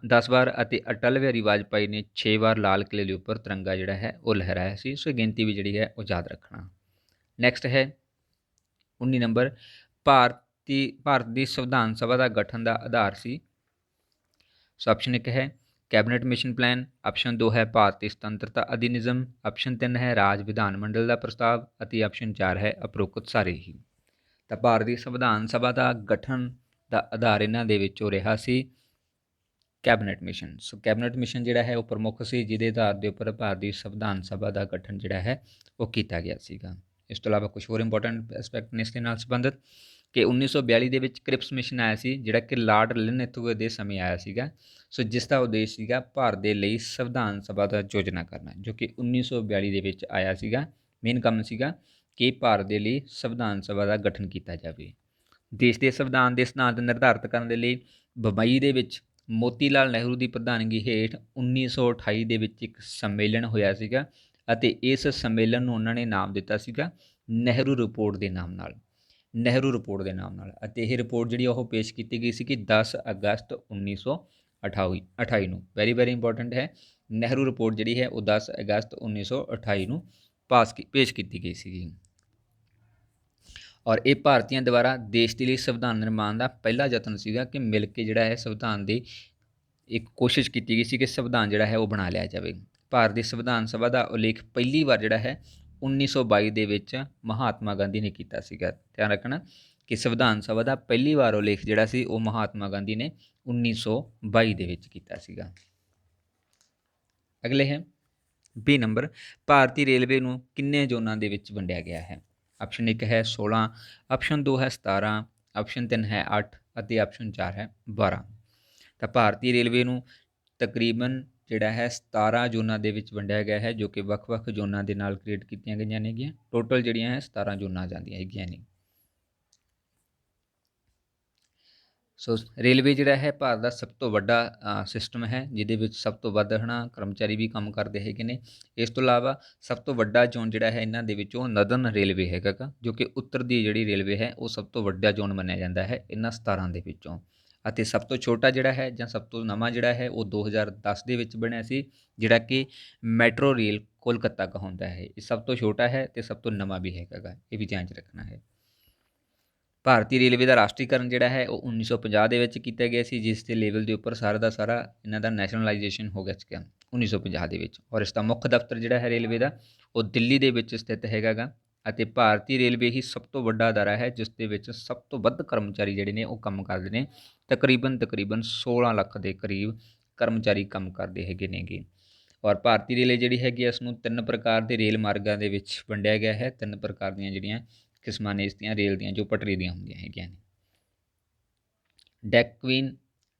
10 ਵਾਰ, ਅਤੇ ਅਟਲ ਬਿਹਾਰੀ ਵਾਜਪਾਈ ਨੇ 6 ਵਾਰ ਲਾਲ ਕਿਲ੍ਹੇ ਦੇ ਉੱਪਰ ਤਿਰੰਗਾ ਜਿਹੜਾ ਹੈ ਉਹ ਲਹਿਰਾਇਆ ਸੀ। ਸੋ ਗਿਣਤੀ ਵੀ ਜਿਹੜੀ ਹੈ ਉਹ ਯਾਦ ਰੱਖਣਾ। ਨੈਕਸਟ ਹੈ 19 ਨੰਬਰ, ਭਾਰਤ ਦੀ ਸੰਵਿਧਾਨ ਸਭਾ ਦਾ ਗਠਨ ਦਾ ਆਧਾਰ ਸੀ। ਸੋ ਆਪਸ਼ਨ 1 ਹੈ ਕੈਬਨਿਟ ਮਿਸ਼ਨ ਪਲਾਨ, ਆਪਸ਼ਨ 2 ਹੈ ਭਾਰਤੀ ਸੁਤੰਤਰਤਾ ਅਧਿਨਿਯਮ, ਆਪਸ਼ਨ 3 ਹੈ ਰਾਜ ਵਿਧਾਨ ਮੰਡਲ ਦਾ ਪ੍ਰਸਤਾਵ, ਅਤੇ ਆਪਸ਼ਨ 4 ਹੈ ਉਪਰੋਕਤ ਸਾਰੇ ਹੀ। ਤਾਂ ਭਾਰਤੀ ਸੰਵਿਧਾਨ ਸਭਾ ਦਾ ਗਠਨ ਦਾ ਆਧਾਰ ਇਹਨਾਂ ਦੇ ਵਿੱਚੋਂ ਰਿਹਾ ਸੀ ਕੈਬਨਿਟ ਮਿਸ਼ਨ। ਸੋ ਕੈਬਨਿਟ ਮਿਸ਼ਨ ਜਿਹੜਾ ਹੈ ਉਹ ਪ੍ਰਮੁੱਖ ਸੀ, ਜਿਹਦੇ ਆਧਾਰ ਦੇ ਉੱਪਰ ਭਾਰਤੀ ਸੰਵਿਧਾਨ ਸਭਾ ਦਾ ਗਠਨ ਜਿਹੜਾ ਹੈ ਉਹ ਕੀਤਾ ਗਿਆ ਸੀਗਾ। ਇਸ ਤੋਂ ਇਲਾਵਾ ਕੁਝ ਹੋਰ ਇੰਪੋਰਟੈਂਟ ਐਸਪੈਕਟ ਨੇ ਇਸ ਦੇ ਨਾਲ ਸੰਬੰਧਿਤ। ਕਿ 1942 ਦੇ ਵਿੱਚ ਕ੍ਰਿਪਸ ਮਿਸ਼ਨ ਆਇਆ ਸੀ, ਜਿਹੜਾ ਕਿ ਲਾਰਡ ਲਿਨਥਵੇ ਦੇ ਸਮੇਂ ਆਇਆ ਸੀਗਾ। ਸੋ ਜਿਸ ਦਾ ਉਦੇਸ਼ ਸੀਗਾ ਭਾਰਤ ਦੇ ਲਈ ਸੰਵਿਧਾਨ ਸਭਾ ਦਾ ਯੋਜਨਾ ਕਰਨਾ, ਜੋ ਕਿ 1942 ਦੇ ਵਿੱਚ ਆਇਆ ਸੀਗਾ। ਮੇਨ ਕੰਮ ਸੀਗਾ ਕਿ ਭਾਰਤ ਦੇ ਲਈ ਸੰਵਿਧਾਨ ਸਭਾ ਦਾ ਗਠਨ ਕੀਤਾ ਜਾਵੇ। ਦੇਸ਼ ਦੇ ਸੰਵਿਧਾਨ ਦੇ ਸਿਧਾਂਤ ਨਿਰਧਾਰਿਤ ਕਰਨ ਦੇ ਲਈ ਬੰਬਈ ਦੇ ਵਿੱਚ ਮੋਤੀ ਲਾਲ ਨਹਿਰੂ ਦੀ ਪ੍ਰਧਾਨਗੀ ਹੇਠ 1928 ਦੇ ਵਿੱਚ ਇੱਕ ਸੰਮੇਲਨ ਹੋਇਆ ਸੀਗਾ, ਅਤੇ ਇਸ ਸੰਮੇਲਨ ਨੂੰ ਉਹਨਾਂ ਨੇ ਨਾਮ ਦਿੱਤਾ ਸੀਗਾ ਨਹਿਰੂ ਰਿਪੋਰਟ ਦੇ ਨਾਮ ਨਾਲ। ਨਹਿਰੂ ਰਿਪੋਰਟ ਦੇ ਨਾਮ ਨਾਲ, ਅਤੇ ਇਹ ਰਿਪੋਰਟ ਜਿਹੜੀ ਉਹ ਪੇਸ਼ ਕੀਤੀ ਗਈ ਸੀ ਕਿ 10 ਅਗਸਤ 1928 ਨੂੰ। ਵੈਰੀ ਵੈਰੀ ਇੰਪੋਰਟੈਂਟ ਹੈ। ਨਹਿਰੂ ਰਿਪੋਰਟ ਜਿਹੜੀ ਹੈ ਉਹ 10 ਅਗਸਤ 1928 ਨੂੰ ਪੇਸ਼ ਕੀਤੀ ਗਈ ਸੀਗੀ। ਔਰ ਇਹ ਭਾਰਤੀਆਂ ਦੁਆਰਾ ਦੇਸ਼ ਦੇ ਲਈ ਸੰਵਿਧਾਨ ਨਿਰਮਾਣ ਦਾ ਪਹਿਲਾ ਯਤਨ ਸੀਗਾ ਕਿ ਮਿਲ ਕੇ ਜਿਹੜਾ ਹੈ ਸੰਵਿਧਾਨ ਦੀ ਇੱਕ ਕੋਸ਼ਿਸ਼ ਕੀਤੀ ਗਈ ਸੀ ਕਿ ਸੰਵਿਧਾਨ ਜਿਹੜਾ ਹੈ ਉਹ ਬਣਾ ਲਿਆ ਜਾਵੇ। ਭਾਰਤ ਦੀ ਸੰਵਿਧਾਨ ਸਭਾ ਦਾ ਉਲੇਖ ਪਹਿਲੀ ਵਾਰ ਜਿਹੜਾ ਹੈ 1922 ਦੇ ਵਿੱਚ ਮਹਾਤਮਾ ਗਾਂਧੀ ਨੇ ਕੀਤਾ ਸੀਗਾ। ਧਿਆਨ ਰੱਖਣਾ ਕਿ ਸੰਵਿਧਾਨ ਸਭਾ ਦਾ ਪਹਿਲੀ ਵਾਰ ਉਲੇਖ ਜਿਹੜਾ ਸੀ ਉਹ ਮਹਾਤਮਾ ਗਾਂਧੀ ਨੇ 1922 ਦੇ ਵਿੱਚ ਕੀਤਾ ਸੀਗਾ। ਅਗਲੇ ਹੈ ਬੀ ਨੰਬਰ, ਭਾਰਤੀ ਰੇਲਵੇ ਨੂੰ ਕਿੰਨੇ ਜ਼ੋਨਾਂ ਦੇ ਵਿੱਚ ਵੰਡਿਆ ਗਿਆ ਹੈ? ਆਪਸ਼ਨ 1 ਹੈ 16, ਆਪਸ਼ਨ 2 ਹੈ 17, ਆਪਸ਼ਨ 3 ਹੈ 8 ਅਤੇ ਆਪਸ਼ਨ 4 ਹੈ 12। ਤਾਂ ਭਾਰਤੀ ਰੇਲਵੇ ਨੂੰ ਤਕਰੀਬਨ ਜਿਹੜਾ ਹੈ 17 ਜ਼ੋਨਾਂ ਦੇ ਵਿੱਚ ਵੰਡਿਆ ਗਿਆ ਹੈ, ਜੋ ਕਿ ਵੱਖ-ਵੱਖ ਜ਼ੋਨਾਂ ਦੇ ਨਾਲ ਕ੍ਰੀਏਟ ਕੀਤੀਆਂ ਗਈਆਂ ਨੇਗੀਆਂ। ਟੋਟਲ ਜਿਹੜੀਆਂ ਹੈ 17 ਜ਼ੋਨਾਂ ਜਾਂਦੀਆਂ ਹੈਗੀਆਂ ਨੇ। ਸੋ ਰੇਲਵੇ ਜਿਹੜਾ ਹੈ ਭਾਰਤ ਦਾ ਸਭ ਤੋਂ ਵੱਡਾ ਸਿਸਟਮ ਹੈ, ਜਿਹਦੇ ਵਿੱਚ ਸਭ ਤੋਂ ਵੱਧ ਕਰਮਚਾਰੀ ਵੀ ਕੰਮ ਕਰਦੇ ਹੈਗੇ ਨੇ। ਇਸ ਤੋਂ ਇਲਾਵਾ ਸਭ ਤੋਂ ਵੱਡਾ ਜ਼ੋਨ ਜਿਹੜਾ ਹੈ ਇਹਨਾਂ ਦੇ ਵਿੱਚੋਂ ਨਦਰਨ ਰੇਲਵੇ ਹੈਗਾ ਗਾ, ਜੋ ਕਿ ਉੱਤਰ ਦੀ ਜਿਹੜੀ ਰੇਲਵੇ ਹੈ ਉਹ ਸਭ ਤੋਂ ਵੱਡਾ ਜ਼ੋਨ ਮੰਨਿਆ ਜਾਂਦਾ ਹੈ ਇਹਨਾਂ 17 ਦੇ ਵਿੱਚੋਂ। ਅਤੇ ਸਭ ਤੋਂ ਛੋਟਾ ਜਿਹੜਾ ਹੈ ਜਾਂ ਸਭ ਤੋਂ ਨਵਾਂ ਜਿਹੜਾ ਹੈ ਉਹ 2010 ਦੇ ਵਿੱਚ ਬਣਿਆ ਸੀ, ਜਿਹੜਾ ਕਿ ਮੈਟਰੋ ਰੇਲ ਕੋਲਕਾਤਾ ਕਹਾਉਂਦਾ ਹੈ। ਇਹ ਸਭ ਤੋਂ ਛੋਟਾ ਹੈ ਅਤੇ ਸਭ ਤੋਂ ਨਵਾਂ ਵੀ ਹੈਗਾ ਗਾ, ਇਹ ਵੀ ਧਿਆਨ 'ਚ ਰੱਖਣਾ ਹੈ। ਭਾਰਤੀ ਰੇਲਵੇ ਦਾ ਰਾਸ਼ਟਰੀਕਰਨ ਜਿਹੜਾ ਹੈ ਉਹ 1950 ਦੇ ਵਿੱਚ ਕੀਤਾ ਗਿਆ ਸੀ, ਜਿਸ ਦੇ ਲੈਵਲ ਦੇ ਉੱਪਰ ਸਾਰਾ ਦਾ ਸਾਰਾ ਇਹਨਾਂ ਦਾ ਨੈਸ਼ਨਲਾਈਜੇਸ਼ਨ ਹੋ ਗਿਆ ਸੀਗਾ 1950 ਦੇ ਵਿੱਚ। ਔਰ ਇਸ ਦਾ ਮੁੱਖ ਦਫ਼ਤਰ ਜਿਹੜਾ ਹੈ ਰੇਲਵੇ ਦਾ ਉਹ ਦਿੱਲੀ ਦੇ ਵਿੱਚ ਸਥਿਤ ਹੈਗਾ ਗਾ। ਅਤੇ ਭਾਰਤੀ ਰੇਲਵੇ ਹੀ ਸਭ ਤੋਂ ਵੱਡਾ ਅਦਾਰਾ ਹੈ ਜਿਸ ਦੇ ਵਿੱਚ ਸਭ ਤੋਂ ਵੱਧ ਕਰਮਚਾਰੀ ਜਿਹੜੇ ਨੇ ਉਹ ਕੰਮ ਕਰਦੇ ਨੇ। ਤਕਰੀਬਨ 16 ਲੱਖ ਦੇ ਕਰੀਬ ਕਰਮਚਾਰੀ ਕੰਮ ਕਰਦੇ ਹੈਗੇ ਨੇਗੇ। ਔਰ ਭਾਰਤੀ ਰੇਲਵੇ ਜਿਹੜੀ ਹੈਗੀ ਇਸ ਨੂੰ 3 ਪ੍ਰਕਾਰ ਦੇ ਰੇਲ ਮਾਰਗਾਂ ਦੇ ਵਿੱਚ ਵੰਡਿਆ ਗਿਆ ਹੈ। 3 ਪ੍ਰਕਾਰ ਦੀਆਂ ਜਿਹੜੀਆਂ ਕਿਸਮਾਂ ਨੇ ਇਸ ਦੀਆਂ ਰੇਲ ਦੀਆਂ, ਜੋ ਪਟਰੀ ਦੀਆਂ ਹੁੰਦੀਆਂ ਹੈਗੀਆਂ ਨੇ।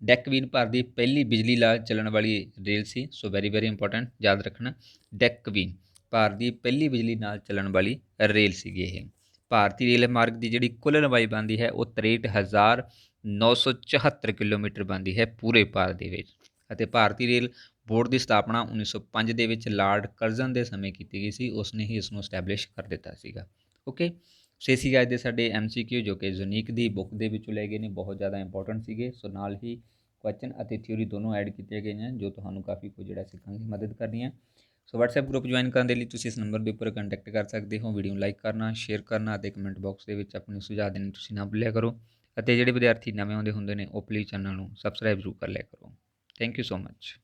ਡੈਕਵੀਨ ਭਾਰਤ ਦੀ ਪਹਿਲੀ ਬਿਜਲੀ ਨਾਲ ਚੱਲਣ ਵਾਲੀ ਰੇਲ ਸੀ। ਸੋ ਵੈਰੀ ਵੈਰੀ ਇੰਪੋਰਟੈਂਟ, ਯਾਦ ਰੱਖਣਾ। ਡੈਕਵੀਨ ਭਾਰਤ ਦੀ ਪਹਿਲੀ ਬਿਜਲੀ ਨਾਲ ਚੱਲਣ ਵਾਲੀ ਰੇਲ ਸੀਗੀ ਇਹ। ਭਾਰਤੀ ਰੇਲ ਮਾਰਗ ਦੀ ਜਿਹੜੀ ਕੁੱਲ ਲੰਬਾਈ ਬਣਦੀ ਹੈ ਉਹ 63,974 ਕਿਲੋਮੀਟਰ ਬਣਦੀ ਹੈ ਪੂਰੇ ਭਾਰਤ ਦੇ ਵਿੱਚ। ਅਤੇ ਭਾਰਤੀ ਰੇਲ ਬੋਰਡ ਦੀ ਸਥਾਪਨਾ 1905 ਦੇ ਵਿੱਚ ਲਾਰਡ ਕਰਜ਼ਨ ਦੇ ਸਮੇਂ ਕੀਤੀ ਗਈ ਸੀ। ਉਸਨੇ ਹੀ ਇਸ ਨੂੰ ਸਟੈਬਲਿਸ਼ ਕਰ ਦਿੱਤਾ ਸੀਗਾ। ਓਕੇ, ਸੋ ਇਹ ਸੀ ਅੱਜ ਦੇ ਸਾਡੇ MCQ, ਜੋ ਕਿ ਯੂਨੀਕ ਦੀ ਬੁੱਕ ਦੇ ਵਿੱਚੋਂ ਲਏ ਗਏ ਨੇ, ਬਹੁਤ ਜ਼ਿਆਦਾ ਇੰਪੋਰਟੈਂਟ ਸੀਗੇ। ਸੋ ਨਾਲ ਹੀ ਕੁਐਸਚਨ ਅਤੇ ਥਿਊਰੀ ਦੋਨੋਂ ਐਡ ਕੀਤੀਆਂ ਗਈਆਂ, ਜੋ ਤੁਹਾਨੂੰ ਕਾਫੀ ਕੁਝ ਜਿਹੜਾ ਸਿੱਖਣ ਦੀ ਮਦਦ ਕਰਨੀਆਂ। ਸੋ WhatsApp ਗਰੁੱਪ ਜੁਆਇਨ ਕਰਨ ਦੇ ਲਈ ਤੁਸੀਂ ਇਸ ਨੰਬਰ ਦੇ ਉੱਪਰ ਕੰਟੈਕਟ ਕਰ ਸਕਦੇ ਹੋ। ਵੀਡੀਓ ਨੂੰ ਲਾਈਕ ਕਰਨਾ, ਸ਼ੇਅਰ ਕਰਨਾ ਅਤੇ ਕਮੈਂਟ ਬਾਕਸ ਦੇ ਵਿੱਚ ਆਪਣੇ ਸੁਝਾਅ ਦੇਣੇ ਤੁਸੀਂ ਨਾ ਭੁੱਲਿਆ ਕਰੋ। ਅਤੇ ਜਿਹੜੇ ਵਿਦਿਆਰਥੀ ਨਵੇਂ ਆਉਂਦੇ ਹੁੰਦੇ ਨੇ ਉਹ ਪਲੀਜ਼ ਚੈਨਲ ਨੂੰ ਸਬਸਕ੍ਰਾਈਬ ਜ਼ਰੂਰ ਕਰ ਲਿਆ ਕਰੋ। Thank you so much.